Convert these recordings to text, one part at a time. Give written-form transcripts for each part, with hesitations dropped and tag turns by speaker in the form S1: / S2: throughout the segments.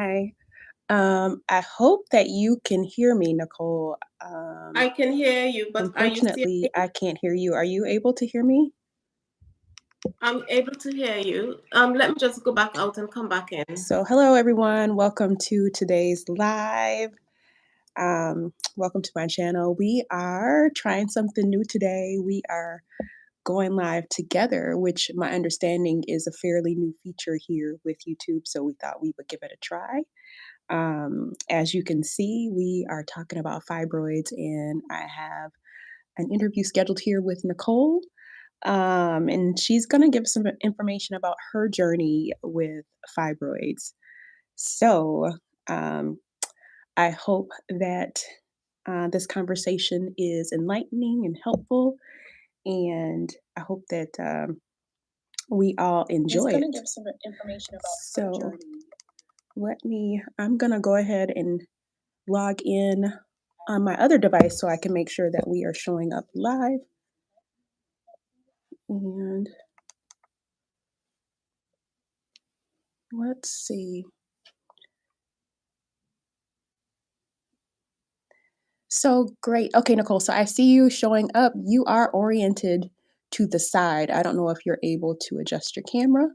S1: Hi. I hope that you can hear me, Nicole.
S2: I can hear you, but are you seeing
S1: Unfortunately,
S2: me?
S1: I can't hear you. Are you able to hear me?
S2: I'm able to hear you. Let me just go back out and come back in.
S1: So, hello, everyone. Welcome to today's live. Welcome to my channel. We are trying something new today. We are going live together, which my understanding is a fairly new feature here with YouTube. So, we thought we would give it a try. As you can see, we are talking about fibroids, and I have an interview scheduled here with Nicole. And she's going to give some information about her journey with fibroids. So um, I hope that this conversation is enlightening and helpful. And I hope that we all enjoy it. Give some information about her journey. I'm going to go ahead and log in on my other device so I can make sure that we are showing up live. And let's see. So great. Okay, Nicole. So I see you showing up. You are oriented to the side. I don't know if you're able to adjust your camera.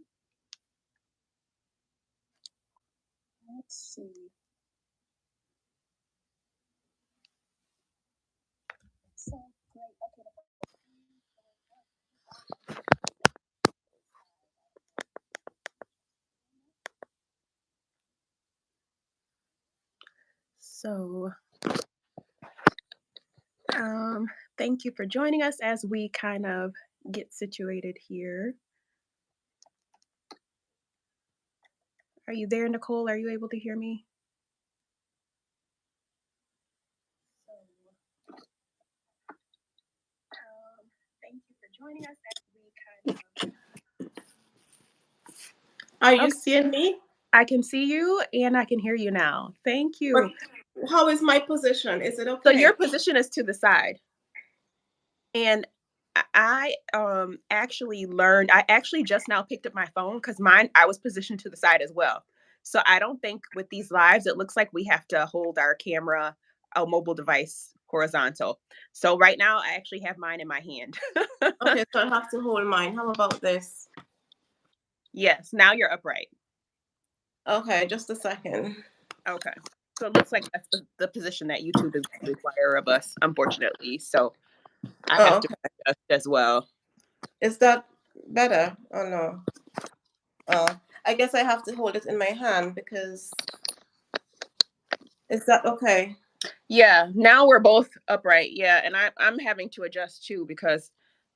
S1: Let's see. So great. Okay. So thank you for joining us as we kind of get situated here. Are you there, Nicole? Are you able to hear me? Thank you for joining us as we kind of.
S2: Are you
S1: Okay,
S2: seeing me?
S1: I can see you and I can hear you now. Thank you.
S2: But how is my position? Is it
S1: So your
S2: okay?
S1: position is to the side. And I actually learned, I actually just now picked up my phone because mine, I was positioned to the side as well. So I don't think with these lives, it looks like we have to hold our camera, a mobile device horizontal. So right now, I actually have mine in my hand.
S2: Okay, so I have to hold mine. How about this?
S1: Yes, now you're upright.
S2: Okay, just a second.
S1: Okay. So it looks like that's the position that YouTube is going to require of us, unfortunately. So I have
S2: Oh,
S1: to
S2: okay.
S1: adjust as well.
S2: Is that better? Oh no. Oh, I guess I have to hold it in my hand because is that okay?
S1: Yeah, now we're both upright. Yeah, and I'm having to adjust too because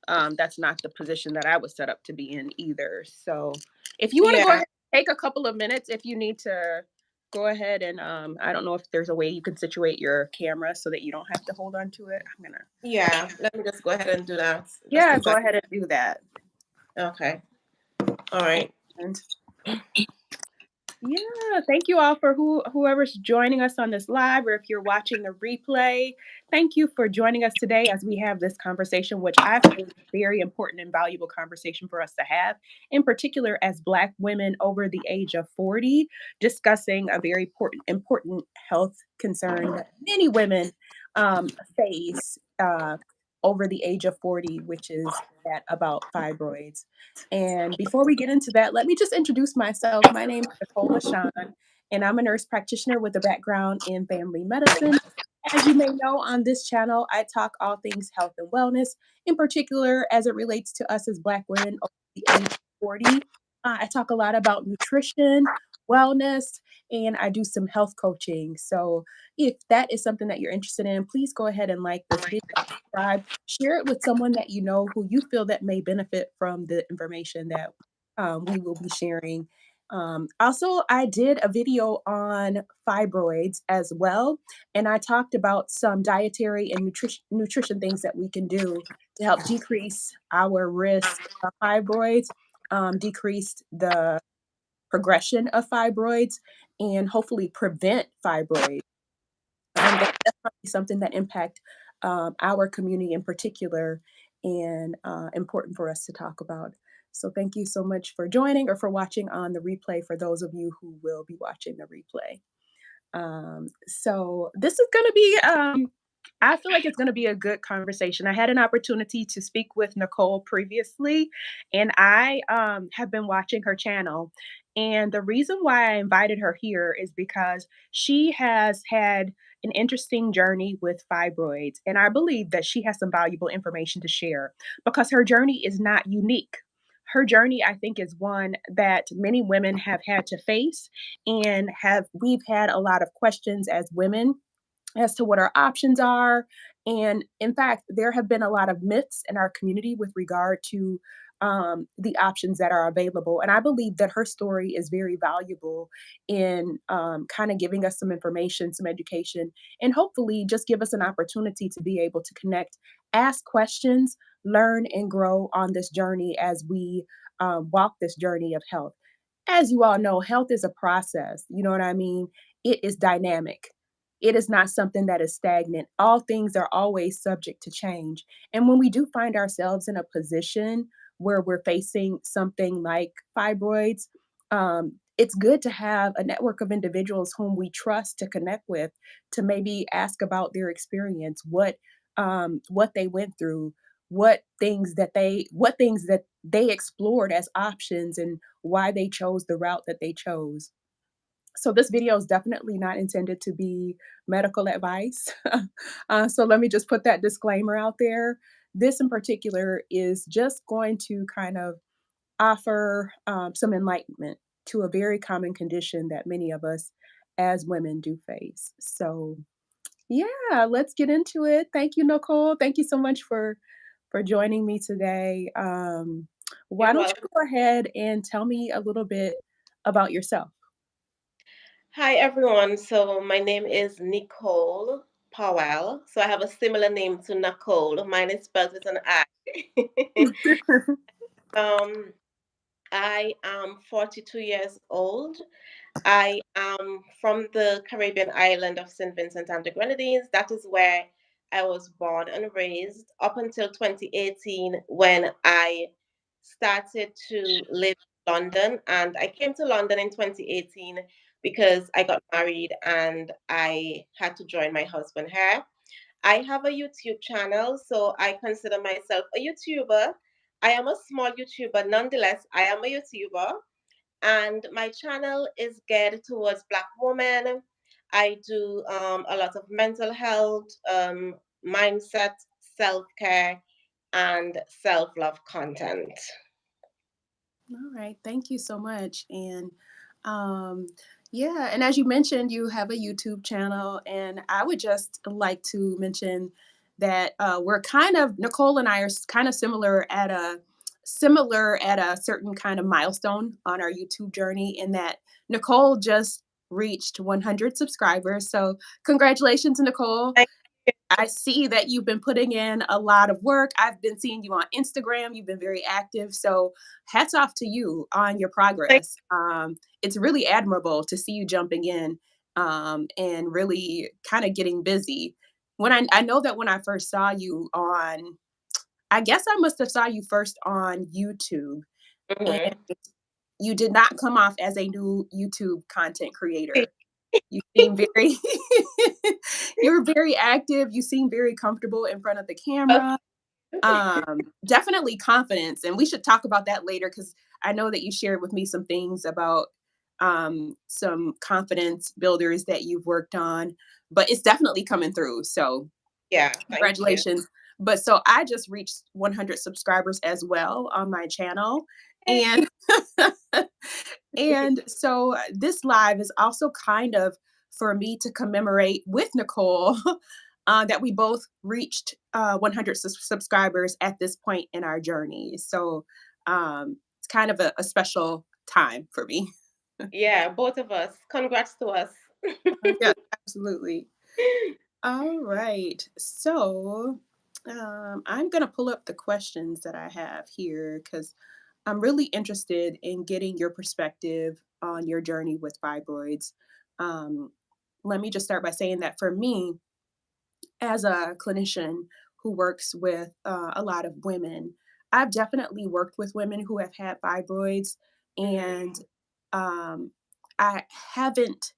S1: that's not the position that I was set up to be in either. So if you want to go
S2: Yeah,
S1: ahead and take a couple of minutes, if you need to go ahead and I don't know if there's a way you can situate your camera so that you don't have to hold on to it. I'm gonna
S2: yeah. Let me just go ahead and do that. Just a
S1: Yeah, go
S2: second.
S1: ahead and do that.
S2: Okay. All right.
S1: And yeah, thank you all for whoever's joining us on this live, or if you're watching the replay. Thank you for joining us today as we have this conversation, which I feel is a very important and valuable conversation for us to have, in particular as Black women over the age of 40, discussing a very important health concern that many women face over the age of 40, which is that about fibroids. And before we get into that, let me just introduce myself. My name is Nicole LaShawn, and I'm a nurse practitioner with a background in family medicine. As you may know, on this channel, I talk all things health and wellness, in particular as it relates to us as Black women over the age of 40. I talk a lot about nutrition, wellness, and I do some health coaching. So if that is something that you're interested in, please go ahead and like this video, subscribe, share it with someone that you know who you feel that may benefit from the information that we will be sharing. Also, I did a video on fibroids as well, and I talked about some dietary and nutrition things that we can do to help decrease our risk of fibroids, decrease the progression of fibroids, and hopefully prevent fibroids. That's definitely something that impact our community in particular, and important for us to talk about. So thank you so much for joining or for watching on the replay for those of you who will be watching the replay. So this is going to be, I feel like it's going to be a good conversation. I had an opportunity to speak with Nicole previously, and I have been watching her channel. And the reason why I invited her here is because she has had an interesting journey with fibroids. And I believe that she has some valuable information to share because her journey is not unique. Her journey, I think, is one that many women have had to face and have we've had a lot of questions as women as to what our options are. And in fact, there have been a lot of myths in our community with regard to the options that are available. And I believe that her story is very valuable in kind of giving us some information, some education, and hopefully just give us an opportunity to be able to connect, ask questions, learn, and grow on this journey as we walk this journey of health. As you all know, health is a process. You know what I mean? It is dynamic. It is not something that is stagnant. All things are always subject to change. And when we do find ourselves in a position where we're facing something like fibroids, it's good to have a network of individuals whom we trust to connect with, to maybe ask about their experience, what they went through, what things that they explored as options, and why they chose the route that they chose. So this video is definitely not intended to be medical advice. So let me just put that disclaimer out there. This in particular is just going to kind of offer some enlightenment to a very common condition that many of us as women do face. So yeah, let's get into it. Thank you, Nicole. Thank you so much for joining me today. Why
S2: You're
S1: don't
S2: welcome.
S1: you go ahead and tell me a little bit about yourself?
S2: Hi, everyone. So, my name is Nicole Powell. So, I have a similar name to Nicole. Mine is spelled with an I. um, I am 42 years old. I am from the Caribbean island of St. Vincent and the Grenadines. That is where I was born and raised up until 2018 when I started to live in London. And I came to London in 2018 because I got married and I had to join my husband here. I have a YouTube channel, so I consider myself a YouTuber. I am a small YouTuber, nonetheless, I am a YouTuber, and my channel is geared towards Black women. I do a lot of mental health, mindset, self care, and self love content.
S1: All right, thank you so much. And um, yeah, and as you mentioned, you have a YouTube channel, and I would just like to mention that we're kind of Nicole and I are kind of similar at a certain kind of milestone on our YouTube journey. In that Nicole just reached 100 subscribers, so congratulations, Nicole.
S2: Thank
S1: I see that you've been putting in a lot of work. I've been seeing you on Instagram. You've been very active. So, hats off to you on your
S2: thank
S1: progress. It's really admirable to see you jumping in and really kind of getting busy. I know that when I first saw you on, I guess I must have saw you first on YouTube, and
S2: Mhm.
S1: you did not come off as a new YouTube content creator. You seem very you're very active, you seem very comfortable in front of the camera. Definitely confidence, and we should talk about that later because I know that you shared with me some things about, some confidence builders that you've worked on, but it's definitely coming through, so
S2: Yeah, thank you.
S1: congratulations. But so I just reached 100 subscribers as well on my channel, and and so this live is also kind of for me to commemorate with Nicole that we both reached 100 subscribers at this point in our journey. So it's kind of a special time for me.
S2: Yeah, both of us. Congrats to us.
S1: Yeah, absolutely. All right. So I'm going to pull up the questions that I have here because I'm really interested in getting your perspective on your journey with fibroids. Um, Let me just start by saying that for me, as a clinician who works with a lot of women, I've definitely worked with women who have had fibroids,
S2: Mm-hmm.
S1: and um, I haven't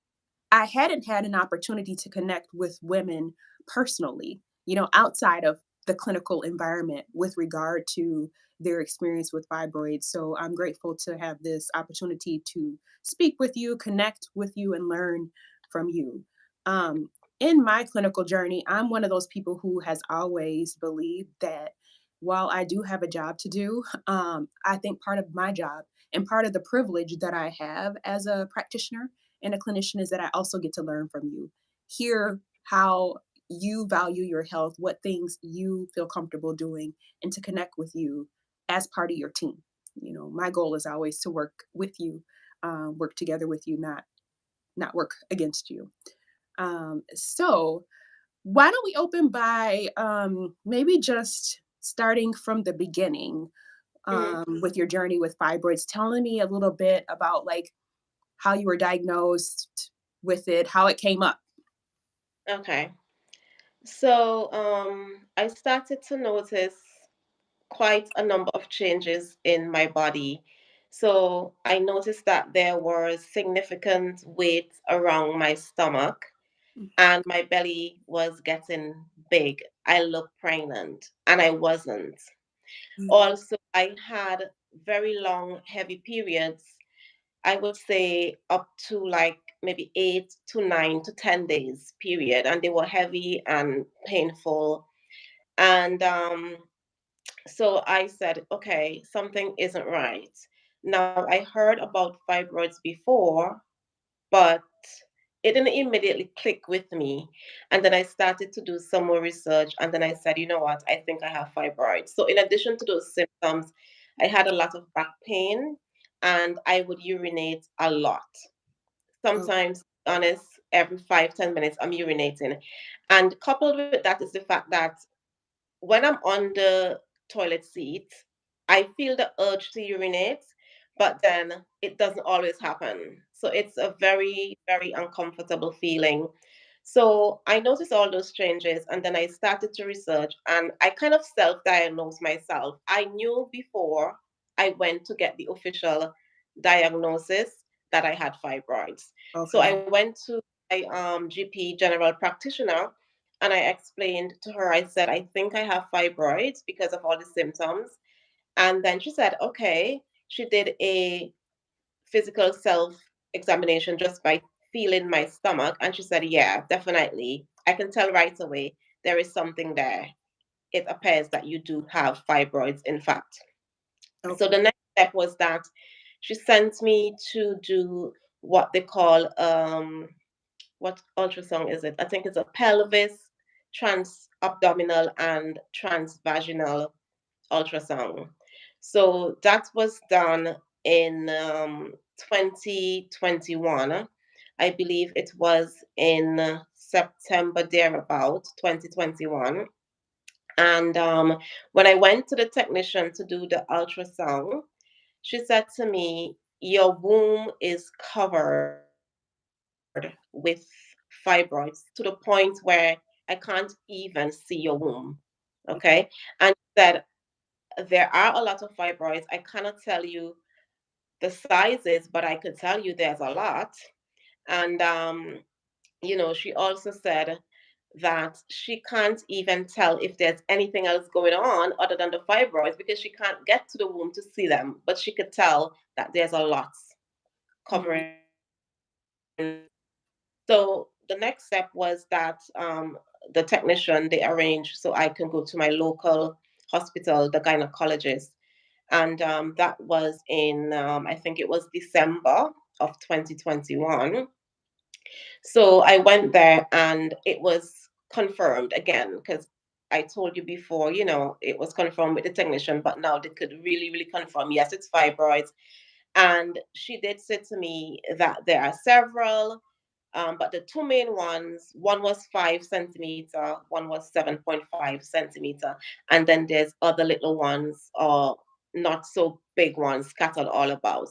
S1: I hadn't had an opportunity to connect with women personally, outside of the clinical environment with regard to their experience with fibroids. So I'm grateful to have this opportunity to speak with you, connect with you, and learn from you. Um, in my clinical journey, I'm one of those people who has always believed that while I do have a job to do, I think part of my job and part of the privilege that I have as a practitioner and a clinician is that I also get to learn from you, hear how you value your health, what things you feel comfortable doing, and to connect with you as part of your team. My goal is always to work with you, work together with you, not work against you. So why don't we open by maybe just starting from the beginning
S2: Mm-hmm.
S1: with your journey with fibroids, telling me a little bit about like how you were diagnosed with it, how it came up.
S2: Okay. So I started to notice quite a number of changes in my body. So I noticed that there was significant weight around my stomach and my belly was getting big. I looked pregnant and I wasn't.
S1: Mhm.
S2: Also, I had very long, heavy periods. I would say up to like maybe 8 to 9 to 10 days period, and they were heavy and painful. And so I said, okay, something isn't right. Now, I heard about fibroids before, but it didn't immediately click with me. And then I started to do some more research. And then I said, you know what? I think I have fibroids. So, in addition to those symptoms, I had a lot of back pain and I would urinate a lot.
S1: Oh,
S2: Sometimes, honest, every 5, 10 minutes, I'm urinating. And coupled with that is the fact that when I'm on the toilet seat, I feel the urge to urinate, but then it doesn't always happen. So it's a very, very uncomfortable feeling. So I noticed all those changes and then I started to research and I kind of self diagnosed myself. I knew before I went to get the official diagnosis that I had fibroids. So I
S1: okay.
S2: went to my GP general practitioner and I explained to her, I said, I think I have fibroids because of all the symptoms. And then she said, okay. She did a physical self examination just by feeling my stomach. And she said, yeah, definitely. I can tell right away there is something there. It appears that you do have fibroids, in fact. So
S1: Okay.
S2: the next step was that she sent me to do what they call what ultrasound is it? I think it's a pelvis, trans abdominal, and transvaginal ultrasound. So that was done in 2021. I believe it was in September thereabout, 2021. And when I went to the technician to do the ultrasound, she said to me, your womb is covered with fibroids to the point where I can't even see your womb. Okay. And she said, there are a lot of fibroids. I cannot tell you the sizes, but I could tell you there's a lot. And, she also said that she can't even tell if there's anything else going on other than the fibroids because she can't get to the womb to see them, but she could tell that there's a lot
S1: Mhm.
S2: covering the womb. So the next step was that the technician they arranged so I can go to my local hospital, the gynecologist, and that was in I think it was December of 2021. So I went there and it was confirmed again because I told you before, it was confirmed with the technician, but now they could really, really confirm yes, it's fibroids. And she did say to me that there are several, but the two main ones, one was 5 centimeter, one was 7.5 centimeter, and then there's other little ones or not so big ones scattered all about.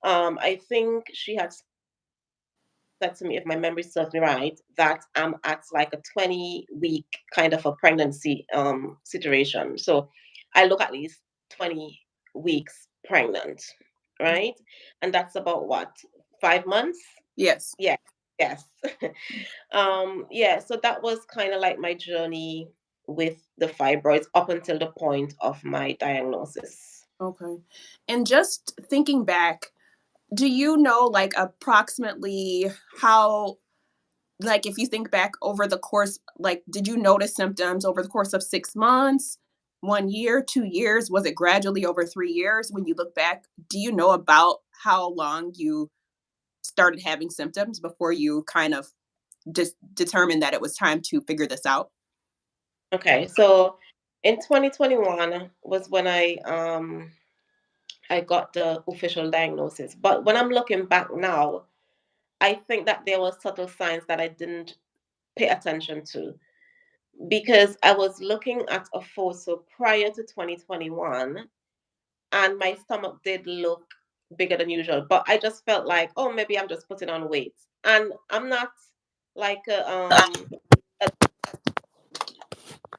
S2: I think she had said to me, if my memory serves me right, that I'm at like a 20-week kind of a pregnancy situation. So I look at least 20 weeks pregnant, right? And that's about what, 5 months?
S1: Yes.
S2: Yeah, yes. Yeah, so that was kind of like my journey with the fibroids up until the point of my diagnosis.
S1: Okay. And just thinking back, do you know like approximately how, like if you think back over the course, like did you notice symptoms over the course of 6 months, 1 year, 2 years? Was it gradually over 3 years when you look back? Do you know about how long you started having symptoms before you kind of just determined that it was time to figure this out?
S2: Okay, so in 2021 was when I got the official diagnosis. But when I'm looking back now, I think that there were subtle signs that I didn't pay attention to because I was looking at a photo prior to 2021 and my stomach did look bigger than usual. But I just felt like, oh, maybe I'm just putting on weight. And I'm not like a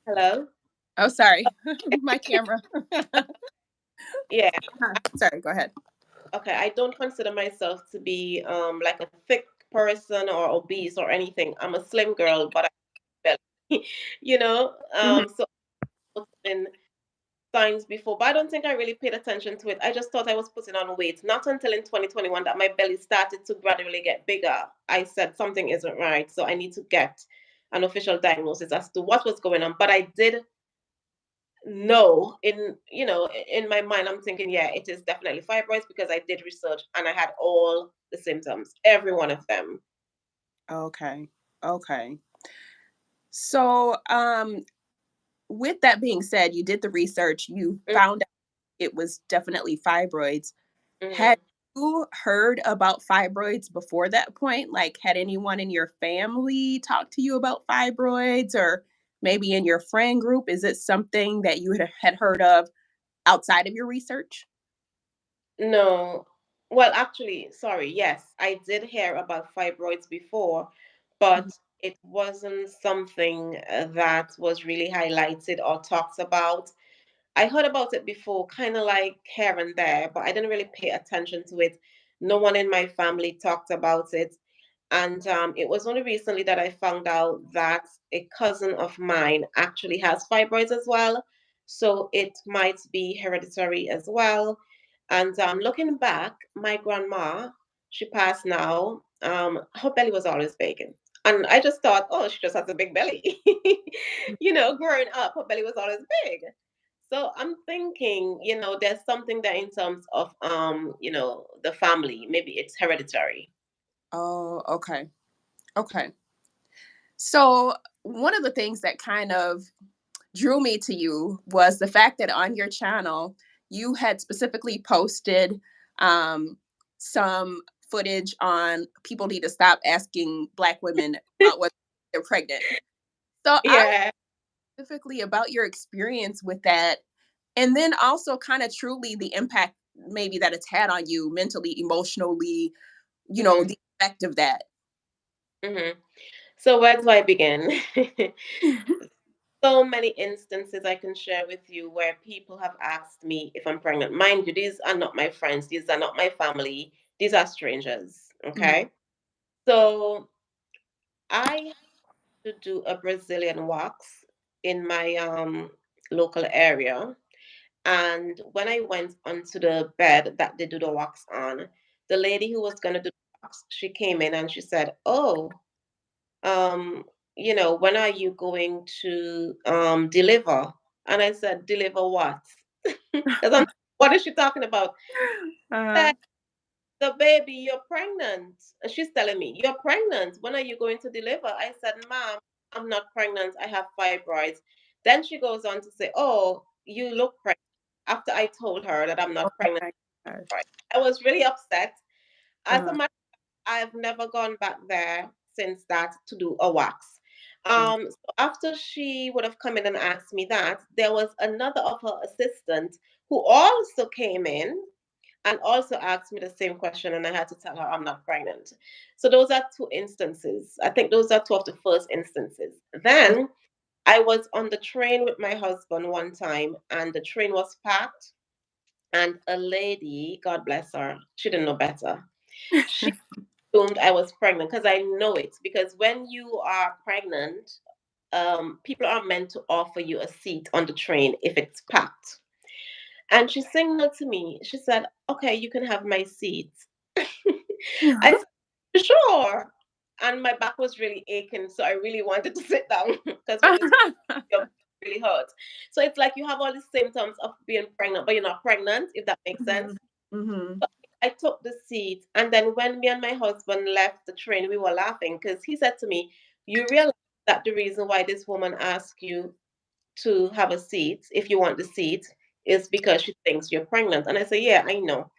S2: hello?
S1: Oh, sorry. My camera.
S2: Yeah.
S1: Sorry, go ahead.
S2: Okay. I don't consider myself to be like a thick person or obese or anything. I'm a slim girl, but I belly. you know?
S1: Mhm.
S2: So I've been signs before, but I don't think I really paid attention to it. I just thought I was putting on weight. Not until in 2021 that my belly started to gradually get bigger. I said something isn't right, so I need to get an official diagnosis as to what was going on. But I did know in my mind, I'm thinking, yeah, it is definitely fibroids because I did research and I had all the symptoms, every one of them.
S1: Okay. Okay. So, with that being said, you did the research, you found out it was definitely fibroids. Had
S2: Mm-hmm.
S1: you heard about fibroids before that point? Like, had anyone in your family talked to you about fibroids or maybe in your friend group? Is it something that you had heard of outside of your research?
S2: No. Well, actually, sorry. Yes, I did hear about fibroids before,
S1: Mhm.
S2: but it wasn't something that was really highlighted or talked about. I heard about it before, kind of like here and there, but I didn't really pay attention to it. No one in my family talked about it. And it was only recently that I found out that a cousin of mine actually has fibroids as well. So it might be hereditary as well. And looking back, my grandma, she passed now, her belly was always big. And I just thought, oh, she just has a big belly. Growing up, her belly was always big. So I'm thinking, there's something there in terms of the family. Maybe it's hereditary.
S1: Oh, okay. Okay. So, one of the things that kind of drew me to you was the fact that on your channel, you had specifically posted some footage on people need to stop asking Black women about whether they're pregnant. So, I
S2: Yeah.
S1: specifically about your experience with that, and then also kind of truly the impact maybe that it's had on you mentally, emotionally,
S2: hmm
S1: the effect of that.
S2: hmm So where do I begin? So many instances I can share with you where people have asked me if I'm pregnant. Mind you, these are not my friends. These are not my family. These are strangers.
S1: Mhm.
S2: Okay. So I had to do a Brazilian wax in my local area. And when I went onto the bed that they do the wax on, the lady who was going to do the wax, she came in and she said, "Oh, um, when are you going to deliver?" And I said, "Deliver what?" Because what is she talking about?
S1: Uh,
S2: Said, "The baby, you're pregnant." And she's telling me, "You're pregnant. When are you going to deliver?" I said, "Ma'am, I'm not pregnant. I have fibroids." Then she goes on to say, "Oh, you look pregnant." After I told her that I'm
S1: oh
S2: not pregnant,
S1: my gosh.
S2: right? I was really upset. As a
S1: Uh,
S2: matter, I've never gone back there since that to do a wax.
S1: mm,
S2: So after she would have come in and asked me that, there was another of her assistants who also came in and also asked me the same question, and I had to tell her I'm not pregnant. So those are two instances. I think those are two of the first instances. Then I was on the train with my husband one time, and the train was packed. and a lady, God bless her, she didn't know better. She assumed I was pregnant because I know it. Because when you are pregnant, people are meant to offer you a seat on the train if it's packed. And she signaled to me. She said, "Okay, you can have my seat." I said, "Sure." And my back was really aching, so I really wanted to sit down because when your back really hurts. So it's like you have all the symptoms of being pregnant, but you're not pregnant, if that makes sense.
S1: Mhm. Mhm.
S2: So I took the seat, and then when me and my husband left the train, we were laughing because he said to me, "You realize that the reason why this woman asked you to have a seat, if you want the seat, is because she thinks you're pregnant." And I say, "Yeah, I know."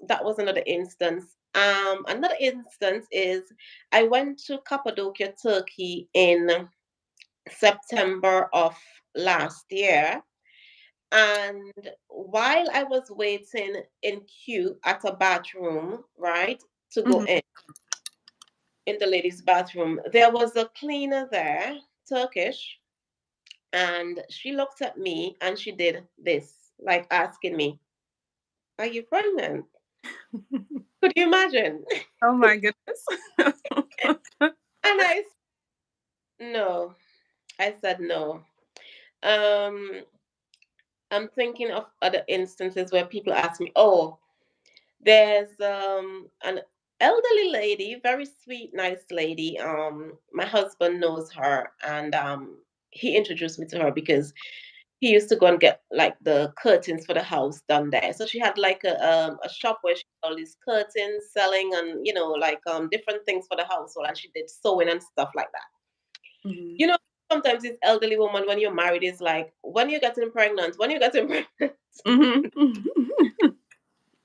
S2: That was another instance. Another instance is I went to Cappadocia, Turkey in September of last year. And while I was waiting in queue at a bathroom, right, to go
S1: Mhm.
S2: in the ladies' bathroom, there was a cleaner there, Turkish, and she looked at me and she did this, like asking me, "Are you pregnant?" Could you imagine?
S1: Oh my goodness.
S2: And no, I said no. Um, I'm thinking of other instances where people ask me, "Oh, there's an elderly lady, very sweet, nice lady. My husband knows her, and he introduced me to her because he used to go and get like the curtains for the house done there. So she had like a shop where she had all these curtains selling, and like different things for the household, and she did sewing and stuff like that.
S1: Mhm.
S2: You know, sometimes this elderly woman when you're married is like, when you getting pregnant, when you getting pregnant.
S1: Mhm.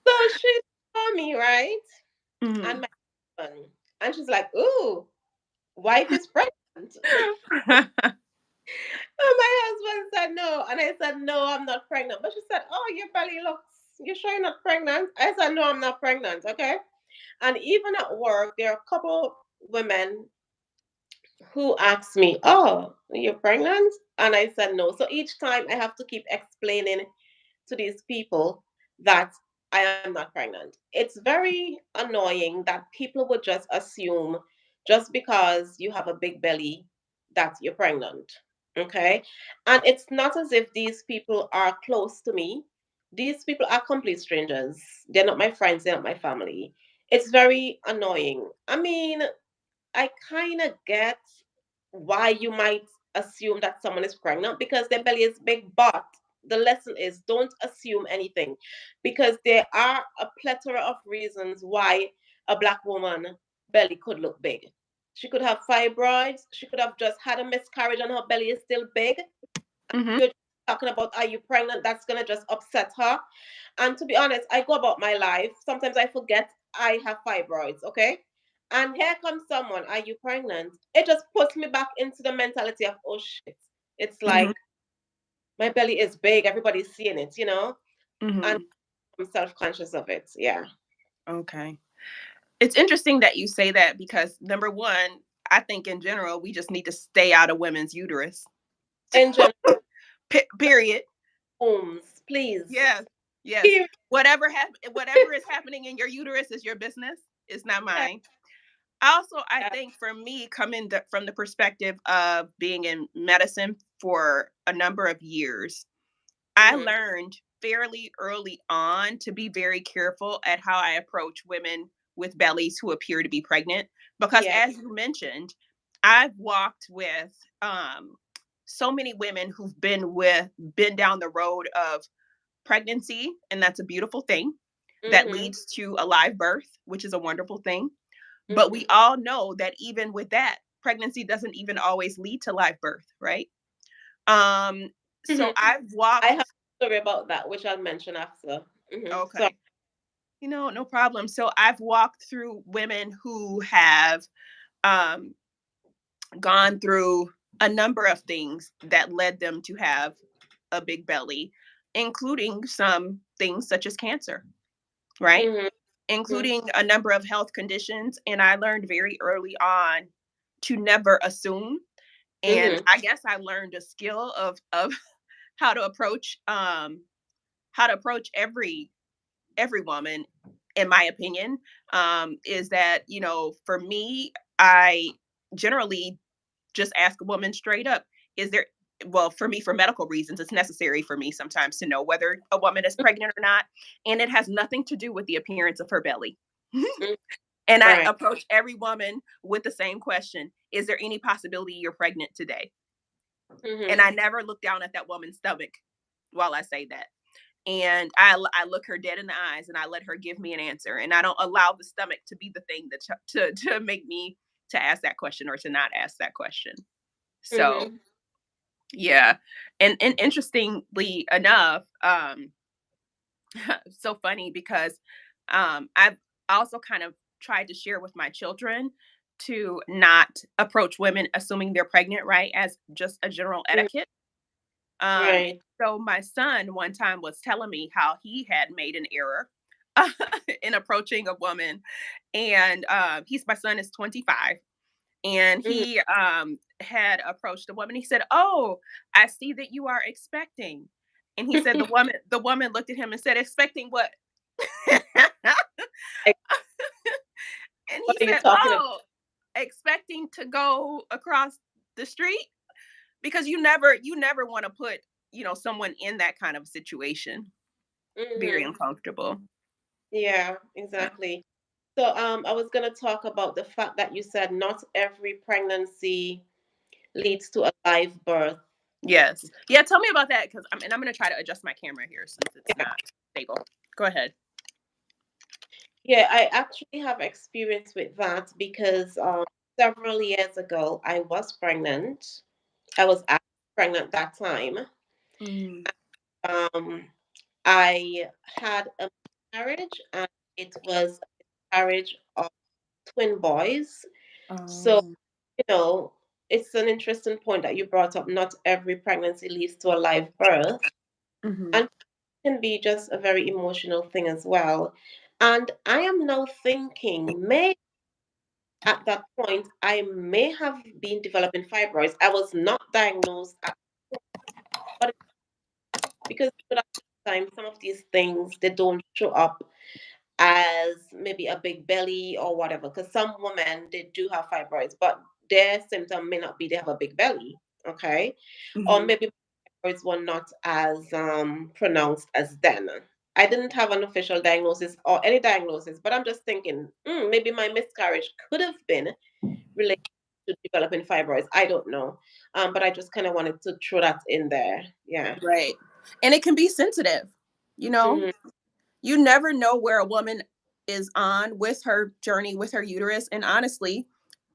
S2: So she saw me, right? And
S1: Mhm.
S2: my husband. And she's like, "Ooh, wife is pregnant." And my husband said no. And I said, "No, I'm not pregnant." But she said, "Oh, your belly looks, you sure you're not pregnant?" I said, "No, I'm not pregnant." Okay. And even at work, there are a couple women who asked me, "Oh, you're pregnant?" And I said no. So each time I have to keep explaining to these people that I am not pregnant. It's very annoying that people would just assume just because you have a big belly that you're pregnant. Okay? And it's not as if these people are close to me. These people are complete strangers. They're not my friends, they're not my family. It's very annoying. I mean, I kind of get why you might assume that someone is pregnant because their belly is big, but the lesson is don't assume anything because there are a plethora of reasons why a black woman belly could look big. She could have fibroids, she could have just had a miscarriage and her belly is still big.
S1: Mhm.
S2: You're talking about, are you pregnant? That's gonna just upset her. And to be honest, I go about my life. Sometimes I forget I have fibroids, okay? And here comes someone, "Are you pregnant?" It just puts me back into the mentality of, oh shit. It's
S1: Mhm.
S2: like my belly is big, everybody's seeing it. And
S1: Mhm.
S2: I'm self conscious of it. Yeah.
S1: Okay. It's interesting that you say that because number one, I think in general we just need to stay out of women's uterus.
S2: In general,
S1: Period.
S2: homes, please.
S1: Yes. Yes.
S2: Period.
S1: Whatever is happening in your uterus is your business. It's not
S2: Yeah.
S1: mine. Also, I think for me, coming from the perspective of being in medicine for a number of years, I
S2: Mm-hmm.
S1: learned fairly early on to be very careful at how I approach women with bellies who appear to be pregnant. Because
S2: Yeah.
S1: as you mentioned, I've walked with so many women who've been down the road of pregnancy, and that's a beautiful thing that
S2: Mm-hmm.
S1: leads to a live birth, which is a wonderful thing. But
S2: Mm-hmm.
S1: we all know that even with that, pregnancy doesn't even always lead to live birth, right? Um, so
S2: Mm-hmm.
S1: I've
S2: I have
S1: walked.
S2: a story about that, which I'll mention after. So,
S1: Okay. No problem. So I've walked through women who have um, gone through a number of things that led them to have a big belly, including some things such as cancer, right?
S2: mm-hmm.
S1: Including a number of health conditions. And I learned very early on to never assume. And
S2: Mm-hmm.
S1: I guess I learned a skill of how to approach how to approach every woman, in my opinion, is that, for me, I generally just ask a woman straight up, is there, well, for me, for medical reasons, it's necessary for me sometimes to know whether a woman is pregnant or not. And it has nothing to do with the appearance of her belly.
S2: Mm,
S1: And I
S2: right.
S1: approach every woman with the same question: is there any possibility you're pregnant today? And
S2: Mm-hmm.
S1: I never look down at that woman's stomach while I say that. And I look her dead in the eyes and I let her give me an answer. And I don't allow the stomach to be the thing that to make me to ask that question or to not ask that question. So
S2: Mm-hmm.
S1: yeah. And interestingly enough, so funny because I've also kind of tried to share with my children to not approach women assuming they're pregnant, right? As just a general
S2: Mm,
S1: etiquette. And
S2: right.
S1: so my son one time was telling me how he had made an error in approaching a woman. And my son is 25, and
S2: Mm-hmm.
S1: he had approached a woman. He said, "Oh, I see that you are expecting." And he said the woman looked at him and said, "Expecting what?"
S2: Like,
S1: And
S2: what
S1: he
S2: are you
S1: said,
S2: talking about?
S1: "Oh, expecting to go across the street?" Because you never want to put, someone in that kind of situation. Very
S2: Mm-hmm.
S1: uncomfortable.
S2: Yeah,
S1: Yeah.
S2: exactly. So I was gonna talk about the fact that you said not every pregnancy leads to a live birth.
S1: Yes. Yeah, tell me about that, because I'm going to try to adjust my camera here since it's
S2: Yeah.
S1: not stable. Go ahead.
S2: Yeah, I actually have experience with that because several years ago I was pregnant. I was actually pregnant that time.
S1: Mm.
S2: Um, I had a miscarriage, and it was a miscarriage of twin boys. So,
S1: Oh.
S2: you know, it's an interesting point that you brought up. Not every pregnancy leads to a live birth,
S1: Mhm.
S2: and it can be just a very emotional thing as well. And I am now thinking, may at that point, I may have been developing fibroids. I was not diagnosed at, but because at the time, some of these things they don't show up as maybe a big belly or whatever. Because some women they do have fibroids, but their symptom may not be they have a big belly. Okay, or
S1: Mhm.
S2: maybe fibroids were not as pronounced as then. I didn't have an official diagnosis or any diagnosis, but I'm just thinking, maybe my miscarriage could have been related to developing fibroids. I don't know, but I just kind of wanted to throw that in there. Yeah.
S1: Right. And it can be sensitive. You know,
S2: Hmm.
S1: you never know where a woman is on with her journey with her uterus, and honestly,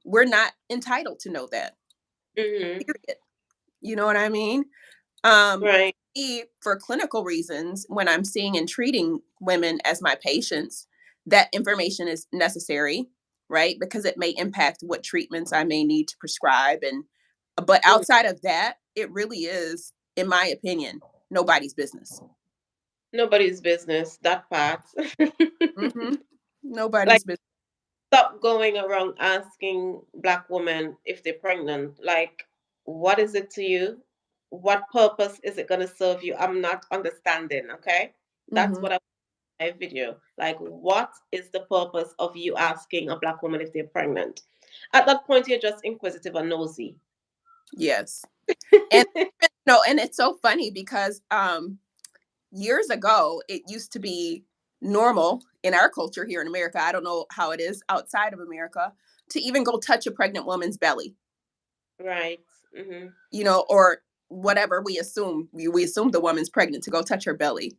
S1: we're not entitled to know that.
S2: Hmm.
S1: Period. You know what I mean? Um,
S2: Right.
S1: for clinical reasons, when I'm seeing and treating women as my patients, that information is necessary, right? Because it may impact what treatments I may need to prescribe. And but
S2: Mhm.
S1: outside of that, it really is, in my opinion, nobody's business.
S2: Nobody's business. That part.
S1: Mm-hmm.
S2: Like,
S1: Nobody's business.
S2: stop going around asking black women if they're pregnant. Like, what is it to you? What purpose is it going to serve you? I'm not understanding. Okay, that's
S1: Mm-hmm.
S2: what I my video. Like, what is the purpose of you asking a black woman if they're pregnant? At that point, you're just inquisitive and nosy.
S1: Yes. And no, and it's so funny because years ago, it used to be normal in our culture here in America. I don't know how it is outside of America to even go touch a pregnant woman's belly,
S2: Right. Hmm.
S1: or whatever we assume the woman's pregnant to go touch her belly.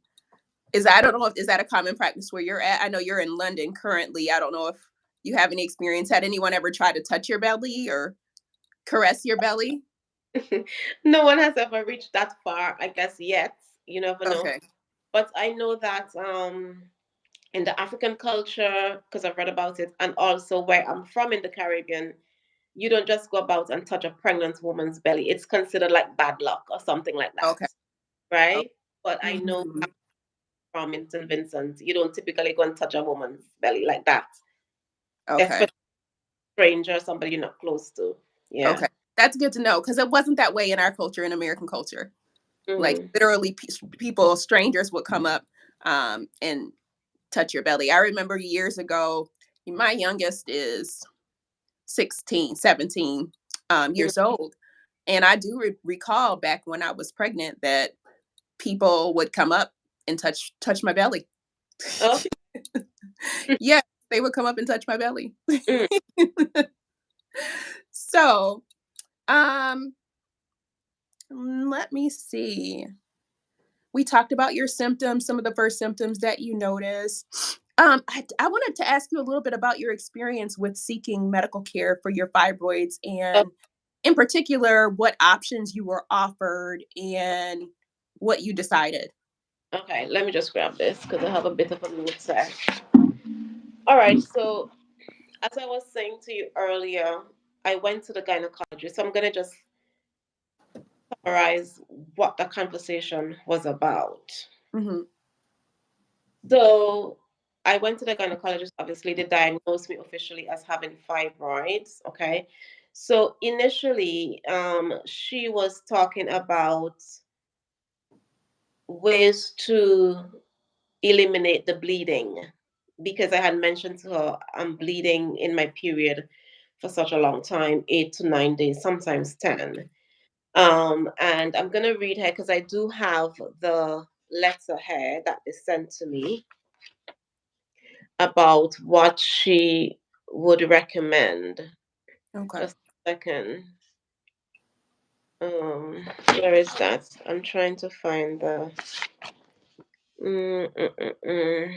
S1: I don't know if is that a common practice where you're at. I know you're in London currently. I don't know if you have any experience. Had anyone ever tried to touch your belly or caress your belly?
S2: No one has ever reached that far, I guess, yet. You never know.
S1: Okay.
S2: But I know that in the African culture, because I've read about it, and also where I'm from in the Caribbean, you don't just go about and touch a pregnant woman's belly. It's considered like bad luck or something like that,
S1: Okay.
S2: right? But I know
S1: Mhm.
S2: from in St. Vincent, you don't typically go and touch a woman's belly like that,
S1: Okay.
S2: especially a stranger, somebody you're not close to. Yeah.
S1: Okay. That's good to know because it wasn't that way in our culture, in American culture. Like
S2: Mm.
S1: literally, people, strangers would come up and touch your belly. I remember years ago, my youngest is 16, 17
S2: Mm.
S1: years old. And I do recall back when I was pregnant that people would come up and touch my belly.
S2: Oh.
S1: Yeah, they would come up and touch my belly.
S2: Mm.
S1: So, um, let me see. We talked about your symptoms, some of the first symptoms that you noticed. I wanted to ask you a little bit about your experience with seeking medical care for your fibroids,
S2: Oh,
S1: and in particular, what options you were offered and what you decided.
S2: okay, let me just grab this because I have a bit of a note there. All right, so as I was saying to you earlier, I went to the gynecologist. So I'm going to just summarize what the conversation was about.
S1: Hmm.
S2: So I went to the gynecologist. Obviously, they diagnosed me officially as having fibroids. Okay. So initially, she was talking about ways to eliminate the bleeding because I had mentioned to her I'm bleeding in my period for such a long time, 8 to 9 days, sometimes 10. And I'm gonna read her because I do have the letter here that is sent to me about what she would recommend.
S1: Okay.
S2: Just a second. Where is that? I'm trying to find the. Mm, mm, mm, mm.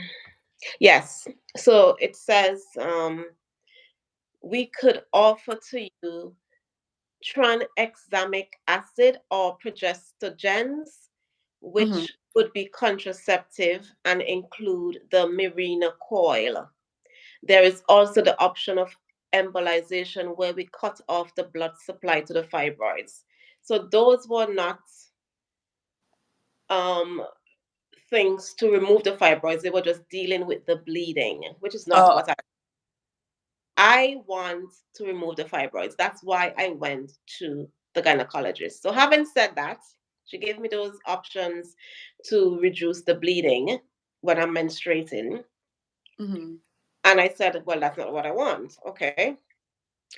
S2: Yes. So it says we could offer to you tranexamic acid or progestogens,
S1: Hmm.
S2: which would be contraceptive and include the Mirena coil. There is also the option of embolization, where we cut off the blood supply to the fibroids. So those were not um, things to remove the fibroids. They were just dealing with the bleeding, which is not
S1: Oh.
S2: what I want to remove the fibroids. That's why I went to the gynecologist. So, having said that, she gave me those options to reduce the bleeding when I'm menstruating.
S1: Hmm.
S2: And I said, well, that's not what I want. Okay.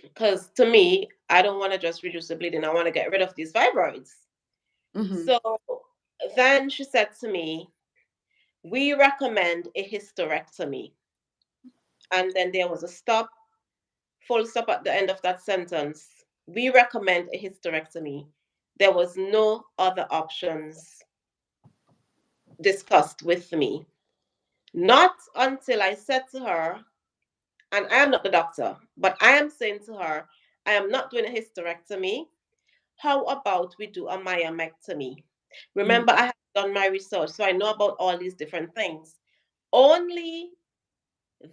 S2: Because to me, I don't want to just reduce the bleeding. I want to get rid of these fibroids.
S1: Hmm.
S2: So then she said to me, we recommend a hysterectomy. And then there was a stop, full stop at the end of that sentence. We recommend a hysterectomy. There was no other options discussed with me. Not until I said to her, and I am not the doctor, but I am saying to her, I am not doing a hysterectomy. How about we do a myomectomy? Remember, I have done my research, so I know about all these different things. Only